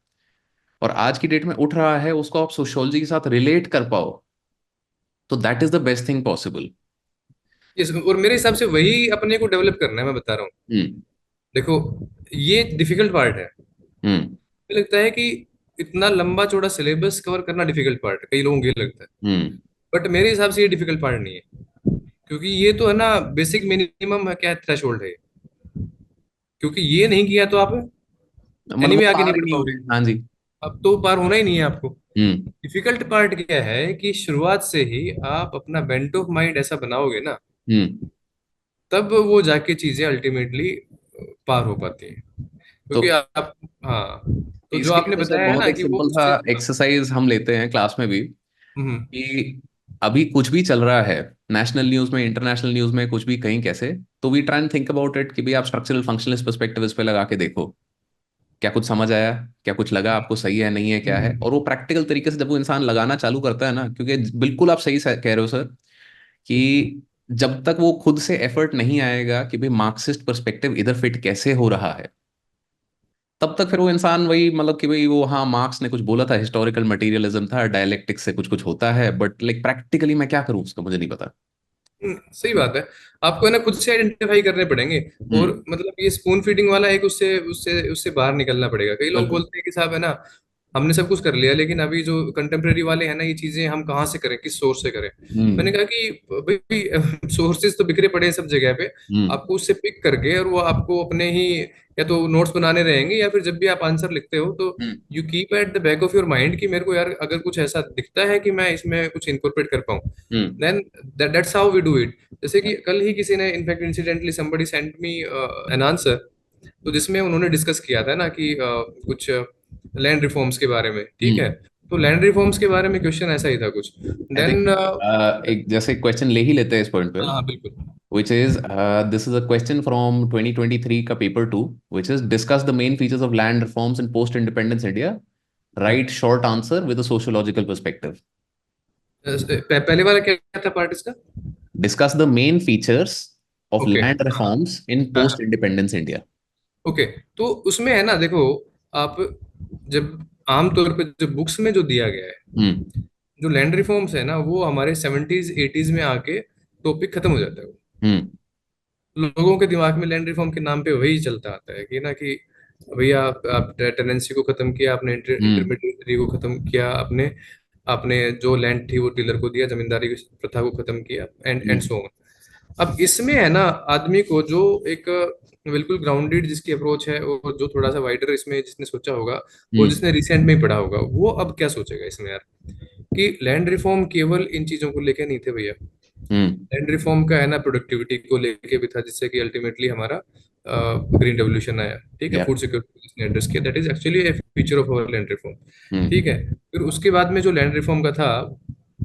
और आज की डेट में उठ रहा है उसको आप सोशियोलॉजी के साथ रिलेट कर पाओ, तो that is the best thing possible. और मेरे हिसाब से वही अपने को डेवलप करना है, मैं बता रहा हूँ। हम्म। देखो, ये डिफिकल्ट पार्ट है। हम्म। मुझे लगता है कि इतना लंबा चौड़ा सिलेबस कवर करना डिफिकल्ट पार्ट है, कई लोगों को ये लगता है। हम्म। बट मेरे हिसाब से ये डिफिकल्ट पार्ट नहीं है, क्योंकि ये तो है ना, बेसिक मिनिमम है, क्या थ्रेशोल्ड है। क्योंकि ये नहीं किया तो आप मतलब वो एनीवे आगे नहीं पार ही बढ़ नहीं हो पाओगे। रही। हाँ जी। अब तो पार होना ही नहीं है आपको। हम्म। डिफिकल्ट पार्ट क्या है कि शुरुआत से ही आप अपना बेंट ऑफ माइंड ऐसा बनाओगे ना, हम्म। तब वो जाके चीजें अल्टीमेटली पार हो पाती हैं। तो क्योंकि आप, हाँ, तो जो इसके लिए आपने तो सर बताया है बहुत ना एक कि वो सिंपल सा उससे, एक्सरसाइज हम लेते हैं क्लास में भी, हम्म, कि अभी कुछ भी चल रहा है, नेशनल न्यूज में, इंटरनेशनल न्यूज में, कुछ भी कहीं कैसे, तो we try and think about it कि भाई आप स्ट्रक्चरल फंक्शनलिस्ट पर्सपेक्टिव इस पे लगा के देखो, क्या कुछ समझ आया, क्या कुछ लगा आपको सही है नहीं है क्या है। हम्म, और वो प्रैक्टिकल तरीके से जब वो इंसान लगाना चालू करता है ना, क्योंकि बिल्कुल आप सही कह रहे हो सर, कि जब तक वो खुद से एफर्ट नहीं आएगा कि भाई मार्क्सिस्ट पर्सपेक्टिव इधर फिट कैसे हो रहा है, तब तक फिर वो इंसान वही, मतलब कि भाई वो, हाँ मार्क्स ने कुछ बोला था, हिस्टोरिकल मटेरियलिज्म था, डायलेक्टिक्स से कुछ कुछ होता है, बट लाइक प्रैक्टिकली मैं क्या करूँ उसका मुझे नहीं पता। सही बात है। आपको है ना खुद से आइडेंटिफाई करने पड़ेंगे। और हम्म। मतलब ये स्पून फीडिंग वाला एक, उससे उससे उससे बाहर निकलना पड़ेगा। कई लोग बिल्कुल। बोलते हैं कि साहब है ना, हमने सब कुछ कर लिया, लेकिन अभी जो कंटेम्प्रेरी वाले हैं ना, ये चीजें हम कहाँ से करें, किस सोर्स से करें। मैंने हम्म। कहा कि भाई सोर्सेज तो बिखरे पड़े हैं सब जगह पे। हम्म। आपको उससे पिक करके, और वो आपको अपने ही या तो नोट्स बनाने रहेंगे, या फिर जब भी आप आंसर लिखते हो तो hmm. You keep at the back of your mind कि मेरे को यार अगर कुछ ऐसा दिखता है कि मैं इसमें कुछ इनकॉर्पोरेट कर पाऊँ, hmm. Then that's how we do it. जैसे कि कल ही किसी ने, in fact incidentally somebody sent me an answer, तो जिसमें उन्होंने डिस्कस किया था ना कि कुछ लैंड रिफॉर्म्स के बारे में, ठीक है। हम्म। तो लैंड रिफॉर्म्स के बारे में क्वेश्चन ऐसा ही था कुछ। आई थिंक देन एक जैसे क्वेश्चन ले ही लेते हैं इस पॉइंट पे, हाँ बिल्कुल। which is this is a question from 2023 का paper 2, which is discuss the main features of land reforms in post independence India, write short answer with a sociological perspective. पहले वाला क्या था पार्ट इसका? Discuss the main features of okay, land हाँ reforms in हाँ post हाँ। independence India. Okay, तो उसमें है ना, देखो, आप जब आमतौर पे जो बुक्स में जो दिया गया है, हम्म। जो लैंड रिफॉर्म्स है ना, वो हमारे 70s 80s में आके टॉपिक खत्म हो जाता है। हम्म। लोगों के दिमाग में लैंड रिफॉर्म के नाम पे वही चलता आता है कि ना, कि भैया आप टेनेंसी को खत्म किया आपने, हम्म। इंटरमीडिएटरी को खत्म किया आपने, आपने जो लैंड थी वो डीलर को दिया, जमींदारी की प्रथा को खत्म किया, एंड हम्म। So on. अब इसमें है ना, आदमी को जो एक बिल्कुल ग्राउंडेड जिसकी अप्रोच है, और जो थोड़ा सा वाइडर इसमें जिसने सोचा होगा, और हम्म। जिसने रिसेंट में ही पढ़ा होगा, वो अब क्या सोचेगा इसमें यार, कि लैंड रिफॉर्म केवल इन चीजों को लेके नहीं थे भैया। हम्म। लैंड रिफॉर्म का है ना, प्रोडक्टिविटी को लेके भी था, जिससे कि अल्टीमेटली हमारा ग्रीन रेवोल्यूशन आया, ठीक है, या। फूड सिक्योरिटी जिसने एड्रेस किया, that is actually a feature of our land reform. Hmm. ठीक है। फिर उसके बाद में जो लैंड रिफॉर्म का था,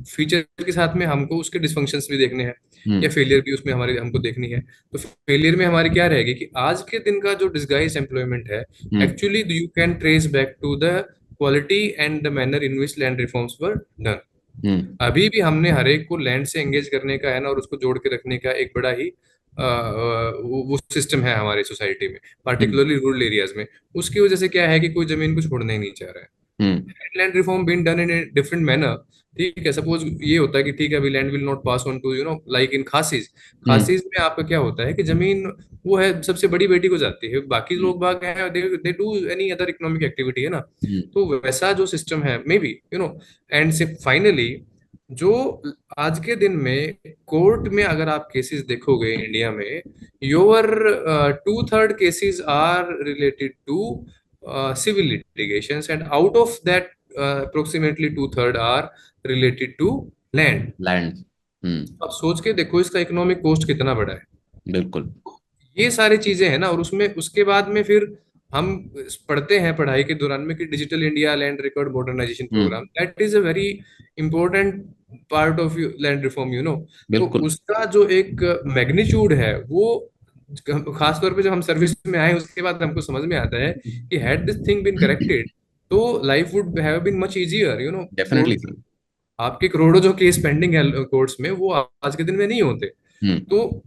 फीचर के साथ में हमको उसके डिस्फंक्शंस भी देखने हैं, या हम्म। फेलियर भी उसमें हमारी हमको देखनी है। तो फेलियर में हमारी क्या रहेगी कि आज के दिन का जो डिसगाइज एम्प्लॉयमेंट है, hmm. Actually you can trace back to the quality and the manner in which land reforms were done. Hmm. अभी भी हमने हर एक को लैंड से एंगेज करने का है ना, और उसको जोड़ के रखने का एक बड़ा ही वो सिस्टम है हमारी सोसाइटी में, हम्म। पार्टिकुलरली रूरल एरियाज में। उसकी वजह से क्या है कि कोई जमीन को छोड़ना ही नहीं चाह रहा है। Hmm. Land reform been done in a different manner. ठीक है, सपोज ये होता है कि ठीक है, अभी land will not pass on to like in Khasis. Hmm. खासीज में आपका क्या होता है कि जमीन वो है सबसे बड़ी बेटी को जाती है, बाकी हम्म। लोग बाग हैं, they do any other economic activity, है ना। हम्म। तो वैसा जो सिस्टम है मे बी, एंड से फाइनली जो आज के दिन में कोर्ट में अगर आप केसेस देखोगे इंडिया में, your 2/3 cases are related to civil litigations, and out of that approximately 2/3 are related to land. Land. Hmm. अब सोच के देखो इसका इकोनॉमिक कॉस्ट कितना बड़ा है। बिल्कुल। ये सारी चीजें हैं ना, और उसमें उसके बाद में फिर हम पढ़ते हैं पढ़ाई के दौरान में कि digital India land record modernisation programme, hmm. That is a very important part of land reform. तो बिल्कुल। उसका जो एक मैग्नीट्यूड है वो, खास तौर पे जब हम सर्विस में आए उसके बाद हमको समझ में आता है कि had this thing been corrected, तो life would have been much easier, definitely sir. आपके करोड़ों जो केस पेंडिंग है कोर्ट्स में, वो आज के दिन में नहीं होते। हम्म। तो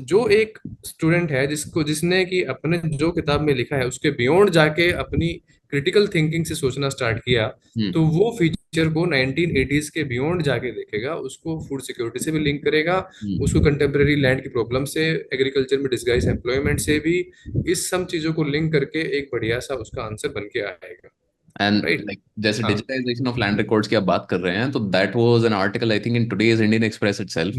जो एक स्टूडेंट है जिसने कि अपने जो किताब में लिखा है उसके बियॉन्ड जाके अपनी क्रिटिकल थिंकिंग से सोचना स्टार्ट किया, हम्म। तो वो फ्यूचर को 1980s के बियॉन्ड जाके देखेगा, उसको फूड सिक्योरिटी से भी लिंक करेगा, हम्म। उसको कंटेम्प्रेरी लैंड की प्रॉब्लम से, एग्रीकल्चर में डिसगाइज एम्प्लॉयमेंट से भी, इस सब चीजों को लिंक करके एक बढ़िया सा उसका आंसर बन के आएगा। And right. लाइक जैसे हाँ। डिजिटाइजेशन ऑफ लैंड रिकॉर्ड्स की आप बात कर रहे हैं, तो that was an article I think in today's Indian express itself.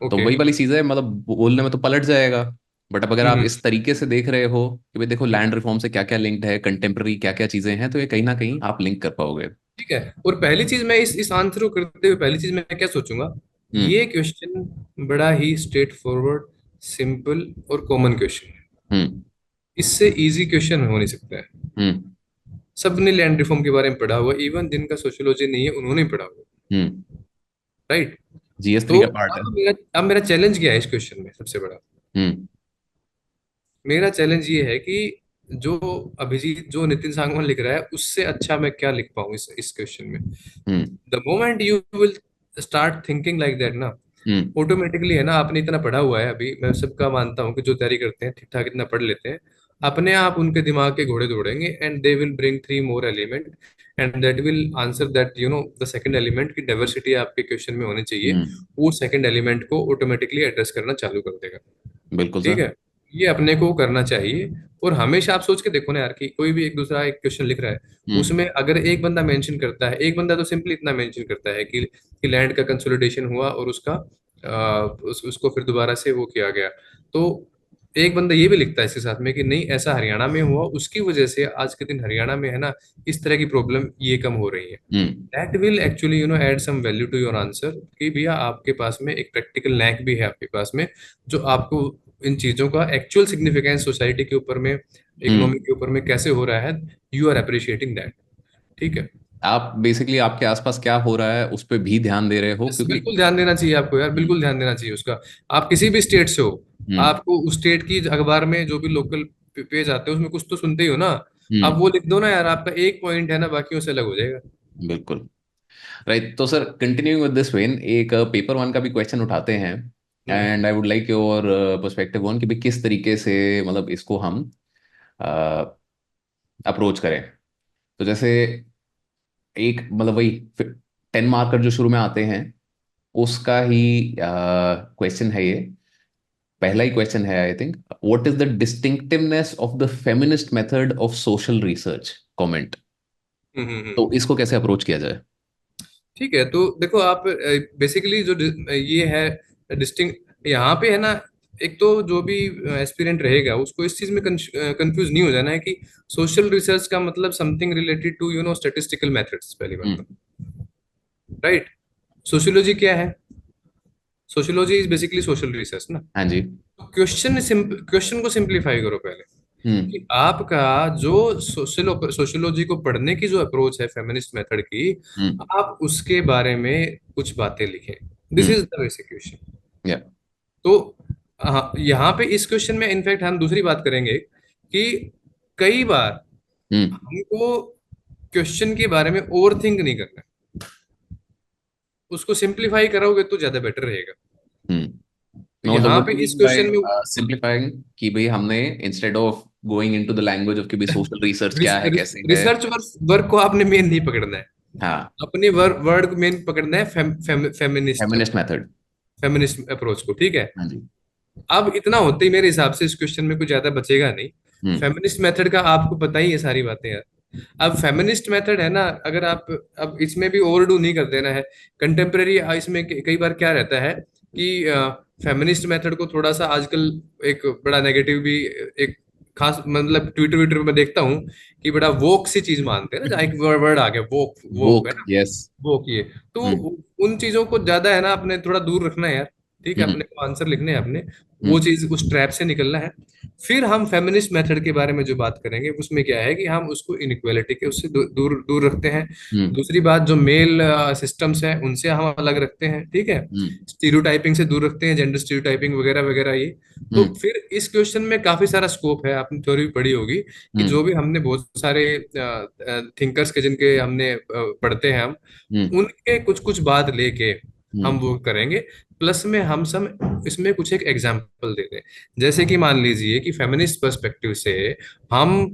तो ओके। वही वाली चीज़ है, मतलब बोलने में तो पलट जाएगा, बट अब अगर आप हम्म। इस तरीके से देख रहे हो कि भाई देखो लैंड रिफॉर्म से क्या क्या लिंक्ड है, कंटेम्प्रेरी क्या क्या चीज़ें हैं, तो ये कहीं ना कहीं आप लिंक कर पाओगे। ठीक है। और पहली चीज मैं इस आंसर को करते हुए पहली चीज मैं क्या सोचूंगा, हम्म। ये क्वेश्चन बड़ा ही स्ट्रेट फॉरवर्ड, सिंपल और कॉमन क्वेश्चन है। हम्म। इससे इजी क्वेश्चन हो नहीं सकता है। हम्म। सबने लैंड रिफॉर्म के बारे में पढ़ा हुआ, इवन जिनका सोशियोलॉजी नहीं है उन्होंने पढ़ा हुआ। हम्म। राइट। GS3 तो का पार्ट है। अब मेरा चैलेंज क्या है इस क्वेश्चन में सबसे बड़ा, हम्म। मेरा चैलेंज ये है कि जो अभिजीत जो नितिन सांगवान लिख रहा है उससे अच्छा मैं क्या लिख पाऊँ इस क्वेश्चन में। Hmm. The moment you will start thinking like that ना, हम्म। ऑटोमेटिकली है ना, आपने इतना पढ़ा हुआ है, अभी मैं सबका मानता हूँ कि जो तैयारी करते हैं ठीक ठाक इतना पढ़ लेते हैं, अपने आप उनके दिमाग के घोड़े दौड़ेंगे, and they will bring three more element, and that will answer that the second element की डाइवर्सिटी आपके क्वेश्चन में होनी चाहिए, हम्म। वो सेकंड एलिमेंट को ऑटोमेटिकली एड्रेस करना चालू कर देगा। बिल्कुल ठीक सर। है। ये अपने को करना चाहिए। और हमेशा आप सोच के देखो ना यार, कि कोई भी एक दूसरा एक क्वेश्चन लिख रहा है, हम्म। उसमें अगर एक बंदा मेंशन करता है, एक बंदा तो सिंपली इतना मेंशन करता है कि लैंड का कंसोलिडेशन हुआ और उसको फिर दोबारा से वो किया गया, तो एक बंदा ये भी लिखता है इसके साथ में कि नहीं ऐसा हरियाणा में हुआ, उसकी वजह से आज के दिन हरियाणा में है ना इस तरह की प्रॉब्लम ये कम हो रही है। Hmm. That will actually add some value to your answer, कि भैया आपके पास में एक प्रैक्टिकल नैक भी है आपके पास में, जो आपको इन चीजों का एक्चुअल सिग्निफिकेंस सोसाइटी के ऊपर में, हम्म। इकोनॉमी के ऊपर में कैसे हो रहा है, यू आर अप्रिशिएटिंग दैट। ठीक है। आप बेसिकली आपके आसपास क्या हो रहा है उस पर भी ध्यान दे रहे हो, बस क्योंकि बिल्कुल ध्यान देना चाहिए आपको यार, हम्म। बिल्कुल ध्यान देना चाहिए उसका। आप किसी भी स्टेट से हो, हम्म। आपको उस स्टेट की अखबार में जो भी लोकल पेज आते हैं उसमें कुछ तो सुनते ही हो ना, आप हम्म। वो लिख दो ना यार, आपका एक पॉइंट है ना बाकियों से अलग हो जाएगा। बिल्कुल। राइट, तो sir continuing with this vein, एक पेपर वन का भी क्वेश्चन उठाते हैं। Hmm. And I would like your perspective on कि भाई किस तरीके से मतलब इसको हम अप्रोच करें। तो जैसे एक मतलब वही 10 मार्कर जो शुरू में आते हैं, उसका ही क्वेश्चन है ये। पहला ही क्वेश्चन है I think, what is the distinctiveness of the feminist method of social research, comment. तो इसको कैसे अप्रोच किया जाए? ठीक है। तो देखो आप, बेसिकली जो ये है डिस्टिंग यहाँ पे है ना, एक तो जो भी एस्पिरेंट रहेगा उसको इस चीज में कंफ्यूज नहीं हो जाना है कि सोशल रिसर्च का मतलब something related to statistical methods, पहली बात हम्म। तो। राइट। सोशियोलॉजी क्या है? Sociology is basically social research ना। हाँ जी। क्वेश्चन को सिंप्लीफाई करो पहले, हम्म। कि आपका जो सोशियोलॉजी को पढ़ने की जो अप्रोच है फेमिनिस्ट मेथड की, हम्म। आप उसके बारे में कुछ बातें लिखें। This hmm. Is the basic question. या। तो हाँ, यहाँ पे इस क्वेश्चन में इनफैक्ट हम दूसरी बात करेंगे कि कई बार हम्म। हमको क्वेश्चन के बारे में ओवर थिंक नहीं करना है, उसको सिंप्लीफाई करोगे तो ज्यादा बेटर रहेगा। हम्म। तो नो, मतलब यहाँ व्हाट पे यू इस मीन बाय क्वेश्चन में सिंप्लीफाइंग, कि भाई हमने instead of going into the language of कि भाई सोशल रिसर्च क्या है कैसे है। रिसर्च वर्क को आपने मेन नहीं पकड़ना है, हाँ। अपने वर्ड को मेन पकड़ना है, feminist feminist method. Feminist approach को। ठीक है। हाँ जी। अब इतना होते ही मेरे हिसाब से इस क्वेश्चन में कुछ ज्यादा बचेगा नहीं। हम्म। फेमिनिस्ट मेथड का आपको पता ही है सारी बातें यार। अब फेमिनिस्ट मेथड है ना, अगर आप अब इसमें भी ओवरडू नहीं कर देना है, कंटेम्प्रेरी इसमें कई बार क्या रहता है कि फेमिनिस्ट मेथड को थोड़ा सा आजकल एक बड़ा नेगेटिव भी, एक खास मतलब ट्विटर ट्विटर में मैं देखता हूँ कि बड़ा वोक सी चीज मानते हैं ना, जहाँ एक वर्ड आ गया वोक, वोक है वोक, ना, यस। वोक ये। तो हम्म। उन चीजों को ज्यादा है ना अपने थोड़ा दूर रखना है यार। ठीक है, हम्म अपने को आंसर लिखने हैं अपने, वो हम्म चीज उस ट्रैप से निकलना है। फिर हम फेमिनिस्ट मेथड के बारे में जो बात करेंगे उसमें क्या है कि हम उसको इनइक्वालिटी के उससे दूर दूर रखते हैं। हम्म दूसरी बात, जो मेल सिस्टम्स हैं उनसे हम अलग रखते हैं, ठीक है, हम्म स्टीरियोटाइपिंग से दूर रखते हैं, जेंडर स्टीरियोटाइपिंग वगैरह वगैरह ये। तो हम्म फिर इस क्वेश्चन में काफी सारा स्कोप है, आपने थ्योरी भी पढ़ी होगी कि हम्म जो भी हमने बहुत सारे थिंकर्स के जिनके हमने पढ़ते हैं हम, हम्म उनके कुछ कुछ बात लेके हम हम्म वो करेंगे। प्लस में हम सब इसमें कुछ एक एग्जाम्पल देते हैं। जैसे कि मान लीजिए कि फेमिनिस्ट पर्सपेक्टिव से हम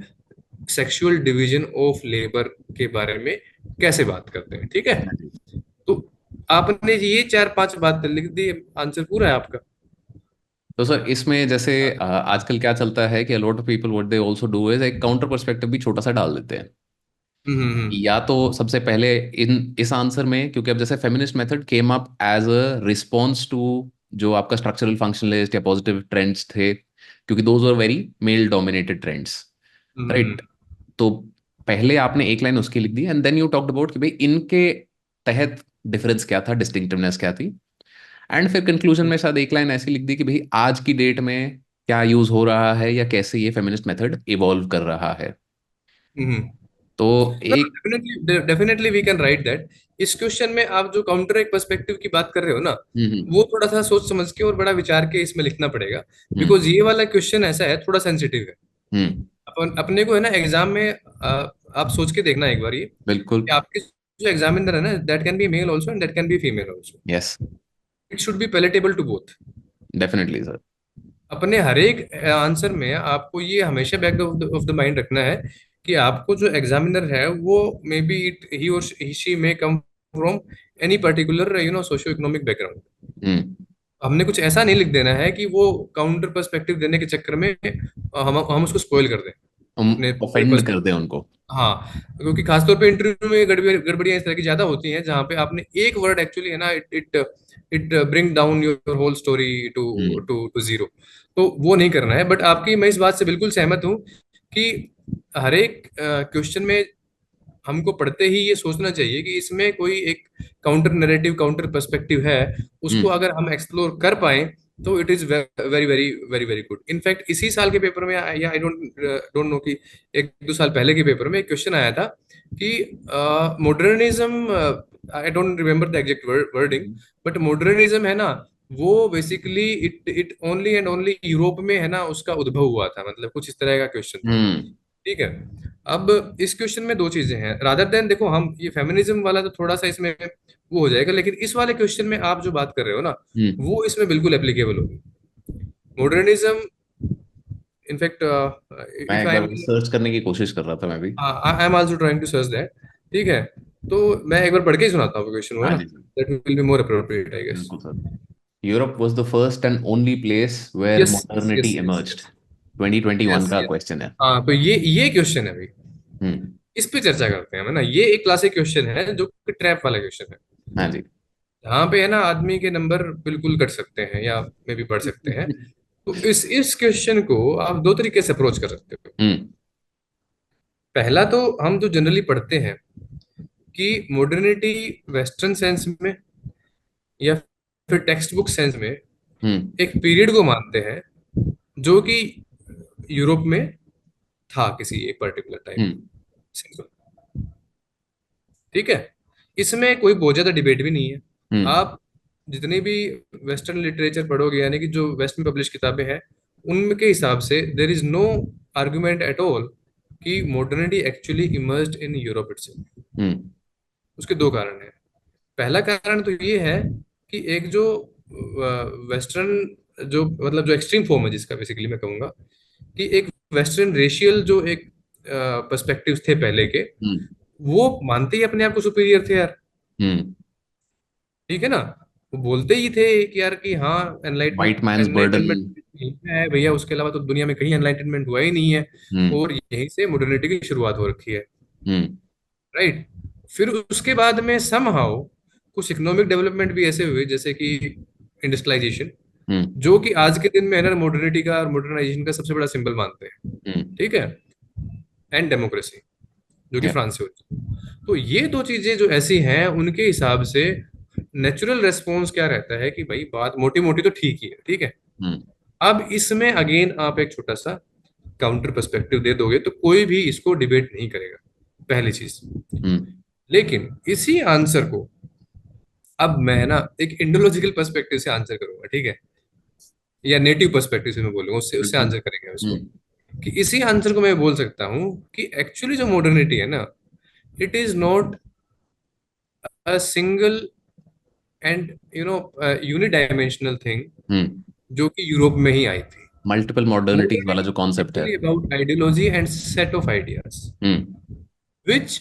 सेक्सुअल डिवीजन ऑफ लेबर के बारे में कैसे बात करते हैं, ठीक है। हाँ जी। तो आपने ये चार पांच बात लिख दी, आंसर पूरा है आपका। तो सर इसमें जैसे हाँ। आजकल क्या चलता है कि lot of people what they also do is एक काउंटर पर्सपेक्टिव भी छोटा सा डाल देते हैं। हम्म। या तो सबसे पहले इन इस आंसर में, क्योंकि अब जैसे feminist method came up as a response to जो आपका स्ट्रक्चरल फंक्शनलिस्ट या पॉजिटिव ट्रेंड्स थे, क्योंकि those were very male dominated trends, hmm right. तो पहले आपने एक लाइन उसकी लिख दी and then you talked about कि भाई इनके तहत डिफरेंस क्या था, डिस्टिंक्टिवनेस क्या थी। एंड फिर कंक्लूजन में शायद एक लाइन ऐसी लिख दी कि भाई आज की डेट में क्या यूज हो रहा है या कैसे ये फेमिनिस्ट मेथड इवॉल्व कर रहा है। हम्म। तो एक definitely definitely we can write that. इस क्वेश्चन में आप जो काउंटर एक पर्सपेक्टिव की बात कर रहे हो ना, हम्म वो थोड़ा सा सोच समझ के और बड़ा विचार के इसमें लिखना पड़ेगा। हम्म बिकॉज ये वाला क्वेश्चन ऐसा है, थोड़ा सेंसिटिव है। हम्म अपने को है ना एग्जाम में, आप सोच के देखना एक बार ये, बिल्कुल। कि आपके जो एग्जामिनर है ना, that can be male also and that can be female also. Yes, it should be palatable to both. Definitely sir. अपने हर एक आंसर में आपको ये हमेशा बैक ऑफ द माइंड रखना है कि आपको जो एग्जामिनर है वो मे बी इट ही और she may come from any particular socio economic background. Hmm हमने कुछ ऐसा नहीं लिख देना है कि वो काउंटर पर्सपेक्टिव देने के चक्कर में हम उसको स्पॉइल कर दें हम अपने ऑफेंड पर्सपेक्टिव। कर दें उनको। हाँ, क्योंकि खासतौर पे इंटरव्यू में गड़बड़ियां इस तरह की ज्यादा होती हैं जहाँ पे आपने एक वर्ड एक्चुअली है ना, it it it bring down your whole story to hmm to to zero. तो वो नहीं करना है। बट आपकी मैं इस बात से बिल्कुल सहमत हूँ कि हर एक क्वेश्चन में हमको पढ़ते ही ये सोचना चाहिए कि इसमें कोई एक काउंटर नैरेटिव, काउंटर पर्सपेक्टिव है। उसको हम्म अगर हम एक्सप्लोर कर पाए तो it is very very very very good. In fact इसी साल के पेपर में, या आई डोंट डोंट नो कि एक दो साल पहले के पेपर में एक क्वेश्चन आया था कि modernism, I don't remember the exact wording, but modernism है ना, वो basically it it only and only Europe में है ना उसका उद्भव हुआ था, मतलब कुछ इस तरह का क्वेश्चन था। हम्म ठीक है। अब इस क्वेश्चन में दो चीजें हैं, रादर देन देखो हम ये फेमिनिज्म वाला तो थोड़ा सा इसमें वो हो जाएगा, लेकिन इस वाले क्वेश्चन में आप जो बात कर रहे हो ना, हम्म वो इसमें बिल्कुल एप्लीकेबल होगी। मॉडर्निज्म, इनफैक्ट मैं इफ एक आई बार एम, रिसर्च करने की कोशिश कर रहा था मैं भी। I am also trying to search that. ठीक है, तो मैं एक बार पढ़ के ही सुनाता हूँ क्वेश्चन, वो है हाँ ना, जी sir, that will be more appropriate I guess. बिल्कुल sir. Europe was the first and only place where yes yes modernity yes yes emerged. Yes 2021 yes का यस। क्वेश्चन है। हाँ, तो ये क्वेश्चन है भाई, हम्म इस पे चर्चा करते हैं, है ना। ये एक क्लासिक क्वेश्चन है जो कि ट्रैप वाला क्वेश्चन है, हाँ जी। यहाँ पे है ना आदमी के नंबर बिल्कुल कट सकते हैं या मे भी बढ़ सकते हैं। तो इस क्वेश्चन को आप दो तरीके से अप्रोच कर सकते हो। हम्म पहला तो हम जो जनरली पढ़ते हैं कि मॉडर्निटी वेस्टर्न सेंस में या फिर टेक्स्ट बुक सेंस में हम्म एक पीरियड को मानते हैं जो कि यूरोप में था किसी एक पर्टिकुलर टाइम हम्म में। ठीक है, इसमें कोई बहुत ज्यादा डिबेट भी नहीं है। हम्म आप जितनी भी वेस्टर्न लिटरेचर पढ़ोगे, यानी कि जो वेस्ट में पब्लिश किताबें हैं, उनके हिसाब से there is no argument at all कि modernity actually emerged in Europe itself. Hmm उसके दो कारण हैं। पहला कारण तो ये है कि एक जो वेस्टर्न, जो मतलब जो एक्सट्रीम फॉर्म है जिसका, बेसिकली मैं कहूंगा कि एक वेस्टर्न रेशियल जो एक पर्सपेक्टिव थे पहले के, हम्म वो मानते ही अपने आप को सुपीरियर थे यार। हम्म ठीक है ना, वो बोलते ही थे कि यार कि हाँ, white enlightenment man's burden. Enlightenment यहीं पे है भैया, उसके अलावा तो दुनिया में कहीं एनलाइटनमेंट हुआ ही नहीं है। हम्म और यहीं से मॉडर्निटी की शुरुआत हो रखी है। हम्म राइट। फिर उसके बाद में समहाउ कुछ इकोनॉमिक डेवलपमेंट भी ऐसे हुए, जैसे कि इंडस्ट्रियलाइजेशन, हम्म जो कि आज के दिन में है ना मॉडर्निटी का और मॉडर्नाइजेशन का सबसे बड़ा सिंबल मानते हैं। हम्म ठीक है, एंड डेमोक्रेसी, जो कि या फ्रांस से होती है। तो ये दो चीजें जो ऐसी हैं, उनके हिसाब से नेचुरल रेस्पॉन्स क्या रहता है कि भाई बात मोटी मोटी तो ठीक ही है, ठीक है। हम्म। अब इसमें अगेन आप एक छोटा सा काउंटर पर्सपेक्टिव दे दोगे तो कोई भी इसको डिबेट नहीं करेगा, पहली चीज। हम्म। लेकिन इसी आंसर को अब मैं ना एक इंडोलॉजिकल पर्सपेक्टिव से आंसर करूंगा, ठीक है, या नेटिव पर्सपेक्टिव से मैं बोलूंगा, उससे उससे बिल्कुल। आंसर करेंगे हम इसको। हम्म। कि इसी आंसर को मैं बोल सकता हूँ कि एक्चुअली जो मॉडर्निटी है ना, it is not a single and unidimensional thing hmm. जो कि यूरोप में ही आई थी। मल्टीपल मॉडर्निटीज वाला Modernity जो is कॉन्सेप्ट है। actually about ideology and set of ideas hmm. which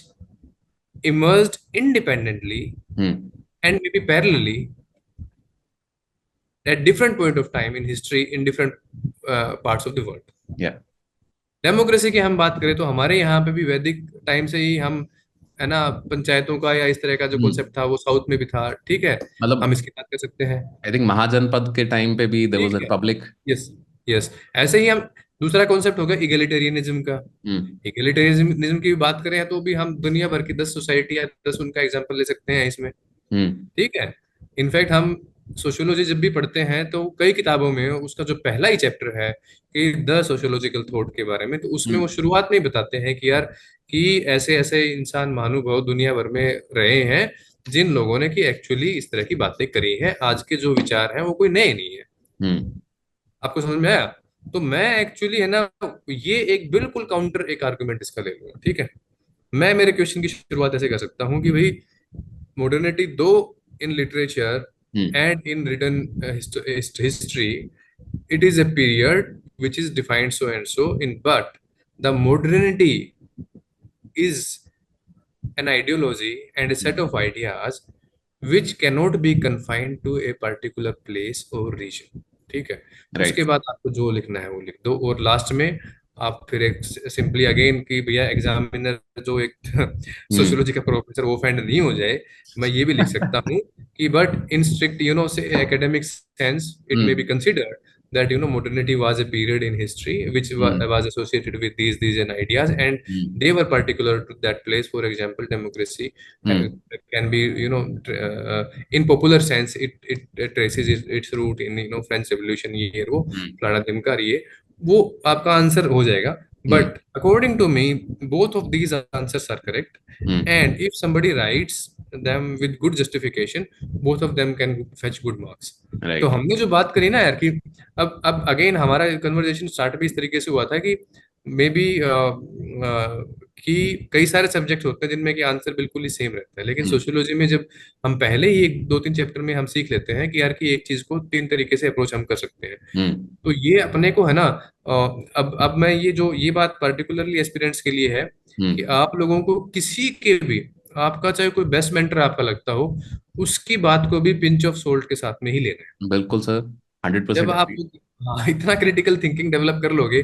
emerged independently hmm. and maybe parallelly at different point of time in history in different parts of the world. या democracy की हम बात करें तो हमारे यहाँ पे भी वैदिक टाइम से ही हम, है ना, पंचायतों का या इस तरह का जो हम्म। कॉन्सेप्ट था वो साउथ में भी था, ठीक है। हम मतलब इसकी बात कर सकते हैं, आई थिंक महाजनपद के टाइम पे भी देयर वाज अ ठीक है। रिपब्लिक। Yes, yes. ऐसे ही हम, दूसरा कॉन्सेप्ट होगा इगलिटेरियनिज्म का। हम्म। इगलिटेरियनिज्म की बात करें तो भी हम दुनिया भर की 10 सोसाइटी या 10 उनका एग्जांपल ले सकते हैं इसमें, हम्म। ठीक है। इनफैक्ट हम सोशियोलॉजी जब भी पढ़ते हैं तो कई किताबों में उसका जो पहला ही चैप्टर है कि द सोशियोलॉजिकल थॉट के बारे में, तो उसमें वो हम्म। शुरुआत में ही बताते हैं कि यार कि ऐसे ऐसे इंसान महानुभाव दुनिया भर में रहे हैं जिन लोगों ने कि एक्चुअली इस तरह की बातें करी हैं। आज के जो विचार हैं वो कोई नए नहीं है। हम्म। आपको समझ में आया? तो मैं एक्चुअली, है ना, ये एक बिल्कुल काउंटर एक आर्गुमेंट इसका ले लूंगा, ठीक है। मैं मेरे क्वेश्चन की शुरुआत ऐसे कर सकता हूँ कि भाई modernity though in literature hmm. and in written history it is a period which is defined so and so in, but the modernity is an ideology and a set of ideas which cannot be confined to a particular place or region, ठीक है। Right. उसके बाद आपको जो लिखना है वो लिख दो, और लास्ट में आप फिर एक सिंपली अगेन कि भैया एग्जामिनर जो एक हम्म। सोशियोलॉजी का प्रोफेसर वो ऑफेंड नहीं हो जाए, मैं ये भी लिख सकता हूँ कि बट इन स्ट्रिक्ट से academic sense it may be hmm. Considered that modernity was a period in history which hmm. was associated with these and ideas, and hmm. they were particular to that place. For example, democracy uh, hmm. can be, in popular sense, it traces its root in French Revolution, ये वो हम्म। फलाना दिमकार, ये वो आपका answer हो जाएगा। हम्म। But according to me, both of these answers are correct, hmm. and if somebody writes them with good justification, both of them can fetch good marks. तो right. हमने जो बात करी ना यार कि अब अगेन हमारा कन्वर्सेशन स्टार्ट भी इस तरीके से हुआ था कि मे बी कि कई सारे सब्जेक्ट होते हैं जिनमें कि आंसर बिल्कुल ही सेम रहता है, लेकिन हम्म। सोशियोलॉजी में जब हम पहले ही एक दो तीन चैप्टर में हम सीख लेते हैं कि यार कि एक चीज को तीन तरीके से अप्रोच हम कर सकते हैं, हम्म। तो ये अपने को, है ना, अब मैं ये बात पर्टिकुलरली एस्पिरेंट्स के लिए है कि हम्म। आप लोगों को किसी के भी, आपका चाहे कोई बेस्ट मेंटर आपका लगता हो, उसकी बात को भी पिंच ऑफ सोल्ट के साथ में ही लेना है। बिल्कुल सर। हंड्रेड जब परसेंट आप, एग्री। हाँ, इतना क्रिटिकल थिंकिंग डेवलप कर लोगे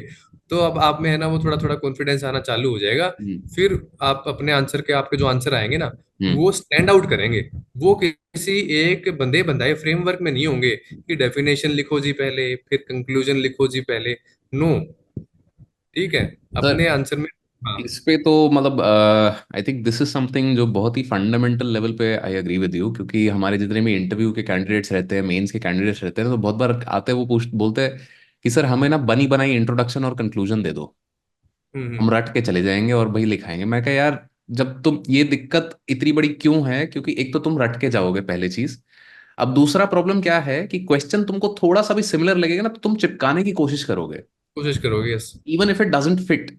तो अब आप में, है ना, वो थोड़ा थोड़ा कॉन्फिडेंस आना चालू हो जाएगा। हम्म। फिर आप अपने आंसर के, आपके जो आंसर आएंगे ना, हम्म। वो स्टैंड आउट करेंगे। वो किसी एक बंधे बंधाए फ्रेमवर्क में नहीं होंगे कि डेफिनेशन लिखो जी पहले फिर कंक्लूजन लिखो जी पहले। नो, ठीक है, सर अपने आंसर में। हाँ। इस पे तो मतलब I think this is something जो बहुत ही फंडामेंटल लेवल पे आई एग्री विद यू, क्योंकि हमारे जितने भी इंटरव्यू के कैंडिडेट्स रहते हैं, मेंस के कैंडिडेट्स रहते हैं, तो बहुत बार आते हैं वो पूछ बोलते हैं कि सर हमें ना बनी बनाई इंट्रोडक्शन और कंक्लूजन दे दो, हम हम्म। रट के चले जाएंगे और वही लिखाएंगे। मैं कहा यार जब तुम ये दिक्कत इतनी बड़ी क्यों है, क्योंकि एक तो तुम रट के जाओगे पहली चीज। अब दूसरा प्रॉब्लम क्या है कि क्वेश्चन तुमको थोड़ा सा भी सिमिलर लगेगा ना तो तुम चिपकाने की कोशिश करोगे, कोशिश करोगे, yes. Even if it doesn't fit.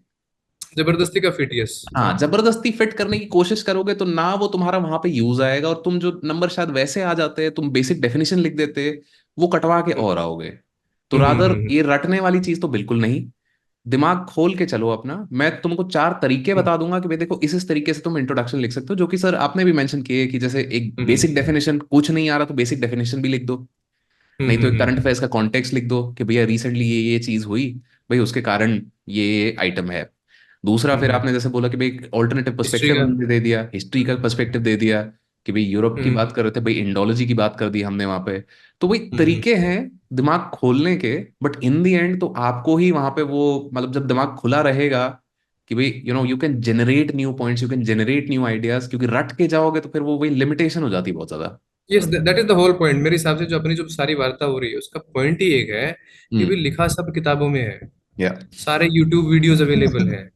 जबरदस्ती का फिट, यस। हाँ, जबरदस्ती फिट करने की कोशिश करोगे तो ना वो तुम्हारा वहां पे यूज आएगा, और तुम जो नंबर शायद वैसे आ जाते हैं, तुम बेसिक डेफिनेशन लिख देते, वो कटवा के और आओगे। तो हम्म, रादर ये रटने वाली चीज तो बिल्कुल नहीं, दिमाग खोल के चलो अपना। मैं तुमको चार तरीके हम्म, बता दूंगा कि भाई देखो इस तरीके से तुम इंट्रोडक्शन लिख सकते हो, जो कि सर आपने भी मेंशन किए कि जैसे एक हम्म, बेसिक डेफिनेशन, कुछ नहीं आ रहा तो बेसिक डेफिनेशन भी लिख दो, हम्म, नहीं तो एक हम्म, करंट अफेयर्स का कॉन्टेक्स्ट लिख दो कि भैया रिसेंटली ये चीज हुई, भाई उसके कारण ये आइटम है। दूसरा फिर आपने जैसे बोला कि भाई ऑल्टरनेटिव हिस्ट्री पर्सपेक्टिव का। हमने दे दिया, हिस्ट्री का हम्म, पर्सपेक्टिव दे दिया कि भाई यूरोप की हम्म, बात कर रहे थे, भाई इंडोलॉजी की बात कर दी हमने वहां पे। तो वही हम्म, तरीके हैं दिमाग खोलने के, बट इन दी एंड तो आपको ही वहां पे वो, मतलब जब दिमाग खुला रहेगा कि भाई you can generate new points, you can generate new ideas, क्योंकि रट के जाओगे तो फिर वो वही लिमिटेशन हो जाती है बहुत ज्यादा। Yes, that is the whole point मेरे हिसाब से। जो अपनी जो सारी वार्ता हो रही है उसका पॉइंट ही एक है कि भाई हम्म। लिखा सब किताबों में है, या। सारे यूट्यूब वीडियोस अवेलेबल हैं,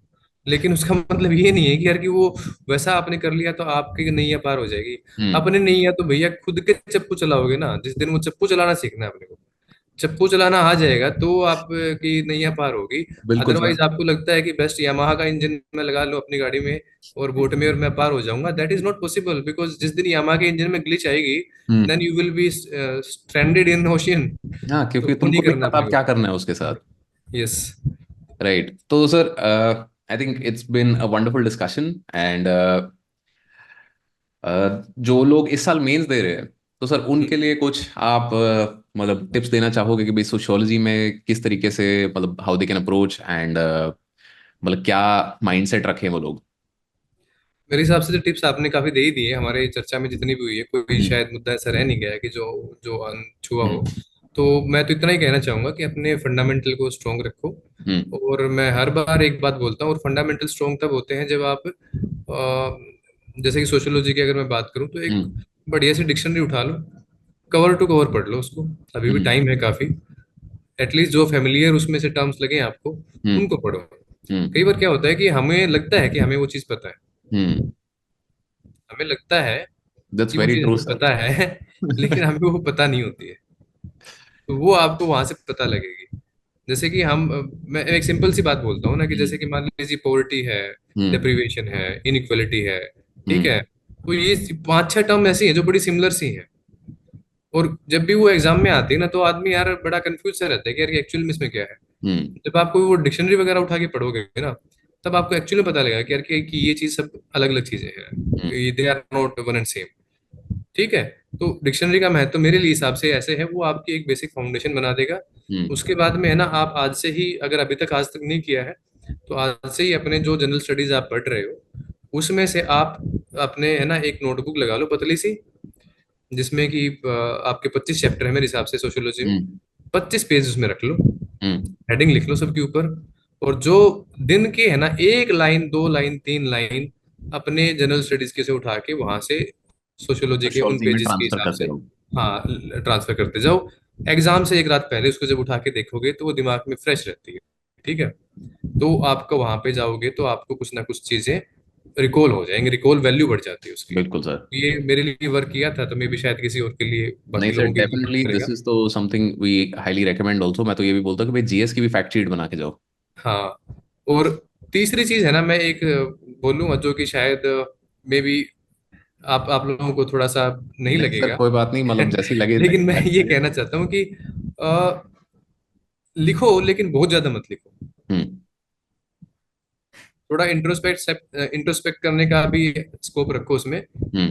लेकिन उसका मतलब ये नहीं है कि यार कि वो वैसा आपने कर लिया तो आपकी नैया पार हो जाएगी। हम्म। अपने नैया तो भैया खुद के चप्पू चलाओगे ना, जिस दिन वो चप्पू चलाना सीखना है अपने को, चप्पू चलाना आ जाएगा तो आपकी नैया पार होगी। बिल्कुल सर। अदरवाइज आपको लगता है कि बेस्ट यामाहा का इंजन मैं लगा लूं अपनी गाड़ी में और बोट में और मैं पार हो जाऊंगा, that is not possible, because जिस दिन यामाहा के इंजन में ग्लिच आएगी hmm. Then you will be stranded in ocean. हाँ, तो क्योंकि वो नहीं तुमको नहीं करना पता अपने आप क्या को। करना है उसके साथ। यस। राइट, तो sir I think it's been a wonderful discussion, and जो लोग इस साल मेंस दे रहे हैं, तो सर उनके लिए कुछ आप मतलब टिप्स देना चाहोगे कि भाई सोशियोलॉजी में किस तरीके से, मतलब how they can approach, and मतलब क्या माइंडसेट रखें वो लोग। मेरे हिसाब से तो टिप्स आपने काफी दे ही दी है, हमारे चर्चा में जितनी भी हुई है कोई हम्म। शायद मुद्दा ऐसा रह नहीं गया है कि जो जो अनछुआ हो। हम्म। तो मैं तो इतना ही कहना चाहूंगा कि अपने फंडामेंटल को स्ट्रॉन्ग रखो। हम्म। और मैं हर बार एक बात बोलता हूँ, और फंडामेंटल स्ट्रॉन्ग तब होते हैं जब आप जैसे कि सोशियोलॉजी की अगर मैं बात करूँ तो एक हम्म। बढ़िया सी डिक्शनरी उठा लो, कवर टू कवर पढ़ लो उसको, अभी भी हम्म। टाइम है काफी। एटलीस्ट जो फेमिलियर उसमें से टर्म्स लगे आपको हम्म। उनको पढ़ो। हम्म। कई बार क्या होता है कि हमें लगता है कि हमें वो चीज़ पता है, हम्म। हमें लगता है दैट्स कि वो वेरी चीज़ ट्रू हमें सर। पता है लेकिन हमें वो पता नहीं होती है। तो वो आपको वहां से पता लगेगी। जैसे कि मैं एक सिंपल सी बात बोलता हूँ ना, कि हम्म। जैसे कि मान लीजिए पॉवर्टी है, हम्म। डिप्रीवेशन है, इनइक्वलिटी है, ठीक हम्म। है। तो ये पांच छह टर्म ऐसी हैं जो बड़ी सिमिलर सी हैं, और जब भी वो एग्जाम में आती है ना तो आदमी यार बड़ा कंफ्यूज सा रहता है कि यार एक्चुअल में इसमें क्या है। हम्म। जब आपको वो डिक्शनरी वगैरह उठा के पढ़ोगे ना, तब आपको एक्चुअली पता लगेगा कि यार कि ये चीज सब अलग अलग चीजें हम्म। हैं, they are not one and same. ठीक है। तो डिक्शनरी का महत्व मेरे लिए हिसाब से ऐसे है, वो आपकी एक बेसिक फाउंडेशन बना देगा। हम्म। उसके बाद में है ना, आप आज से ही, अगर अभी तक आज तक नहीं किया है तो आज से ही अपने जो जनरल स्टडीज आप पढ़ रहे हो उसमें से आप अपने है ना एक नोटबुक लगा लो पतली सी, जिसमें कि आपके 25 चैप्टर है मेरे हिसाब से सोशियोलॉजी में। हम्म। 25 पेज उसमें रख लो, हम्म। हेडिंग लिख लो सबके ऊपर, और जो दिन के है ना एक लाइन दो लाइन तीन लाइन अपने जनरल स्टडीज के से उठा के वहां से सोशियोलॉजी के उन सोशियोलॉजी में पेजेस के ट्रांसफर हिसाब करते से रहो। हाँ ट्रांसफर करते जाओ। एग्जाम से एक रात पहले उसको जब उठा के देखोगे तो वो दिमाग में फ्रेश रहती है। ठीक है। तो आपको वहां पे जाओगे तो आपको कुछ ना कुछ चीजें रिकॉल हो जाएंगे, रिकॉल वैल्यू बढ़ जाती है उसकी। बिल्कुल सर। ये मेरे लिए वर्क किया था तो मे भी शायद किसी और के लिए, नहीं बाकी सर, लोगों के लिए वर्क डेफिनेटली दिस करेगा। इज तो something we highly recommend also. मैं तो ये भी बोलता हूँ कि भाई जीएस की भी फैक्ट शीट बना के जाओ। हाँ। और तीसरी चीज है ना, मैं एक बोलूंगा जो कि शायद मे बी आप लोगों को थोड़ा सा नहीं नहीं सर, लगेगा कोई बात नहीं, मतलब जैसी लगे लेकिन मैं ये फैक्ट। कहना चाहता हूँ कि अ, लिखो लेकिन बहुत ज्यादा मत लिखो। हम्म। थोड़ा इंट्रोस्पेक्ट करने का भी स्कोप रखो उसमें। हम्म।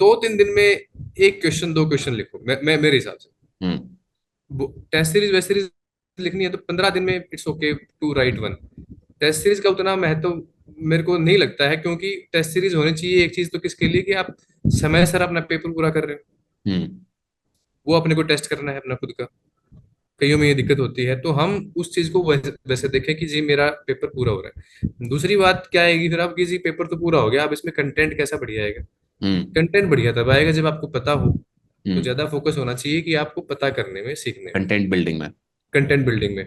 2-3 दिन में एक क्वेश्चन दो क्वेश्चन लिखो, मैं मेरे हिसाब से। Hmm. Test series west series लिखनी है तो 15 दिन में it's okay to write one. Test series का उतना महत्व मेरे को नहीं लगता है, क्योंकि टेस्ट सीरीज होनी चाहिए एक चीज तो किसके लिए, कि आप समय सर अपना पेपर पूरा कर रहे हो, हम्म। वो अपने को टेस्ट करना है अपना खुद का। कईयों में ये दिक्कत होती है, तो हम उस चीज को वैसे वैसे देखें कि जी मेरा पेपर पूरा हो रहा है। दूसरी बात क्या आएगी फिर, आप कि जी पेपर तो पूरा हो गया, अब इसमें कंटेंट कैसा बढ़िया आएगा। हम्म। कंटेंट बढ़िया तब आएगा जब आपको पता हो। तो हम्म। ज्यादा फोकस होना चाहिए कि आपको पता करने में, सीखने में, कंटेंट बिल्डिंग में। कंटेंट बिल्डिंग में।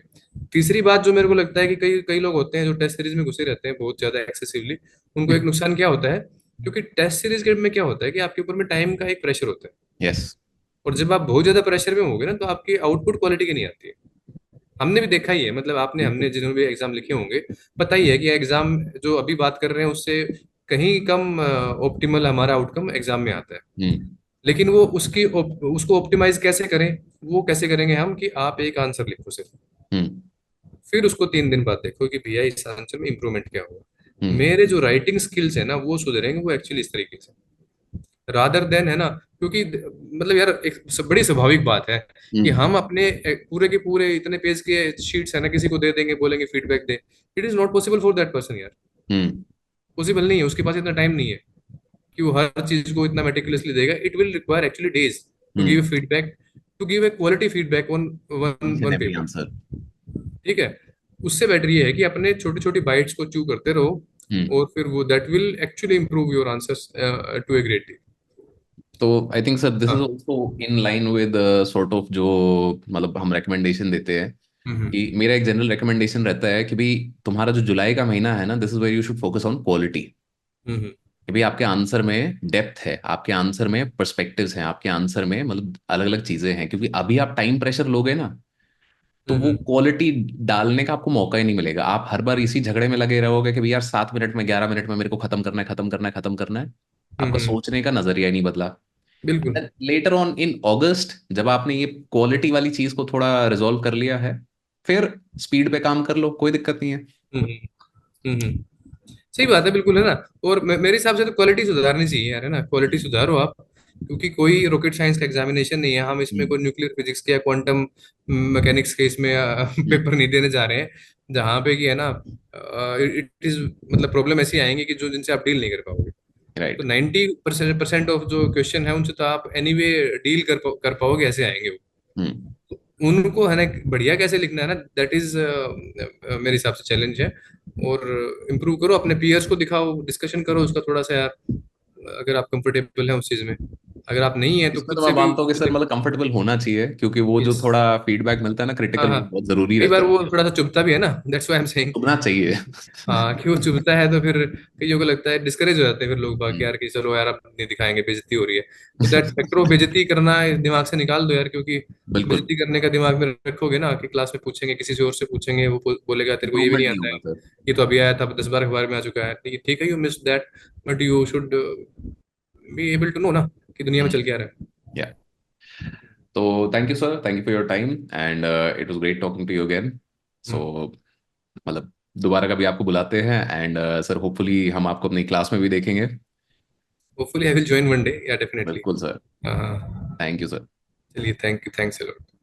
तीसरी बात जो मेरे को लगता है कि कई कई लोग होते हैं जो टेस्ट सीरीज में घुसे रहते हैं बहुत ज्यादा एक्सेसिवली, उनको एक नुकसान क्या होता है, क्योंकि टेस्ट सीरीज के में क्या होता है कि आपके ऊपर में टाइम का एक प्रेशर होता है। यस। और जब आप बहुत ज्यादा प्रेशर में होगे ना तो आपकी आउटपुट क्वालिटी की नहीं आती है। हमने भी देखा ही है, मतलब आपने हमने बिल्कुल। जिन्होंने भी एग्जाम लिखे होंगे पता ही है कि एग्जाम जो अभी बात कर रहे हैं उससे कहीं कम ऑप्टिमल हमारा आउटकम एग्जाम में आता है। हम्म। लेकिन वो उसको ऑप्टिमाइज कैसे करें, वो कैसे करेंगे हम, कि आप एक आंसर लिखो सिर्फ, हम्म। फिर उसको 3 दिन बाद देखो कि भैया इस आंसर में इंप्रूवमेंट क्या हुआ। हम्म। मेरे जो राइटिंग स्किल्स है ना वो सुधरेंगे, वो एक्चुअली इस तरीके से, रादर देन है ना। क्योंकि मतलब यार एक बड़ी स्वाभाविक बात है कि हम्म। हम अपने पूरे के पूरे इतने पेज के शीट्स है ना किसी को दे देंगे, बोलेंगे feedback they. It is not possible for that person यार, हम्म। पॉसिबल नहीं है, उसके पास इतना टाइम नहीं है कि वो हर चीज को इतना मेटिकुलसली देगा। It will require actually days to hmm. Give feedback, to give a quality feedback on one each and one every paper. Answer. ठीक है। उससे बेटर ये है कि अपने छोटी छोटी बाइट्स को च्यू करते रहो, हम्म। और फिर वो that will actually improve your answers to a great. तो I think sir this is हाँ। Also in line with sort of जो मतलब हम रिकमेंडेशन देते हैं, हम्म। कि मेरा एक जनरल रिकमेंडेशन रहता है कि भाई तुम्हारा जो जुलाई का महीना है ना, this is where you should focus on quality. Hmm. कि भाई आपके आंसर में डेप्थ है, आपके आंसर में पर्सपेक्टिव्स हैं, आपके आंसर में मतलब अलग अलग चीजें हैं, क्योंकि अभी आप टाइम प्रेशर लोगे ना, तो वो हम्म। क्वालिटी डालने का आपको मौका ही नहीं मिलेगा। आप हर बार इसी झगड़े में लगे रहोगे कि भाई यार 7 मिनट में, 11 मिनट में मेरे को खत्म करना है, खत्म करना है, खत्म करना है। आपका हम्म। सोचने का नजरिया ही नहीं बदला। बिल्कुल। लेटर ऑन इन अगस्त जब आपने ये क्वालिटी वाली चीज को थोड़ा रिजॉल्व कर लिया है, फिर स्पीड पे काम कर लो, कोई दिक्कत नहीं है। हम्म। सही बात है, बिल्कुल, है ना। और मेरे हिसाब से तो क्वालिटी सुधारनी चाहिए यार, है ना, क्वालिटी सुधारो आप। क्योंकि कोई रॉकेट साइंस का एग्जामिनेशन नहीं है, हम इसमें हम्म। कोई न्यूक्लियर फिजिक्स के या क्वांटम मैकेनिक्स के इसमें हम्म। पेपर नहीं देने जा रहे हैं, जहाँ पे कि है ना, इट इज मतलब प्रॉब्लम ऐसी आएंगी कि जो जिनसे आप डील नहीं कर पाओगे। तो राइट। 90% ऑफ जो क्वेश्चन है उनसे तो आप एनीवे डील कर पाओगे, ऐसे आएंगे वो। हम्म। उनको है ना बढ़िया कैसे लिखना है ना, दैट इज मेरे हिसाब से चैलेंज है। और इम्प्रूव करो, अपने पीयर्स को दिखाओ, डिस्कशन करो उसका थोड़ा सा यार, अगर आप कंफर्टेबल हैं उस चीज में। अगर आप नहीं है तो इसमें खुद तो मैं से भी मानता हूँ कि सर मतलब कंफर्टेबल होना चाहिए, क्योंकि वो जो यस। थोड़ा फीडबैक मिलता है ना हाँ क्रिटिकल, हाँ। वो बहुत जरूरी कई बार रहता है। वो थोड़ा सा चुभता भी है ना, that's why I am saying. सुनना चाहिए। हाँ, कि वो चुभता है तो फिर कईयों को लगता है, डिस्करेज हो जाते हैं फिर लोग बाकी हम्म। यार, कि चलो यार अब नहीं दिखाएंगे, बेइज्जती हो रही है। तो दैट फैक्टर ऑफ बेइज्जती करना दिमाग से निकाल दो यार, क्योंकि बिल्कुल। बेइज्जती करने का दिमाग में रखोगे ना, कि क्लास में पूछेंगे, किसी से और से पूछेंगे, वो बोलेगा तेरे को ये भी इम्प्रूवमेंट नहीं नहीं आता है, होगा सर। ये तो अभी आया था, 10 बार अखबार में आ चुका है, ठीक है, you miss that, but you should be able to know ना कि दुनिया में हम्म। चल क्या रहा है। या, तो thank you sir, thank you for your time, and it was great talking to you again. So मतलब दोबारा कभी आपको बुलाते हैं, एंड सर होपफुली हम आपको अपनी क्लास में भी देखेंगे। Hopefully I will join one day, या डेफिनेटली। बिल्कुल सर। हाँ। Thank you sir. चलिए, thank you, thanks a lot.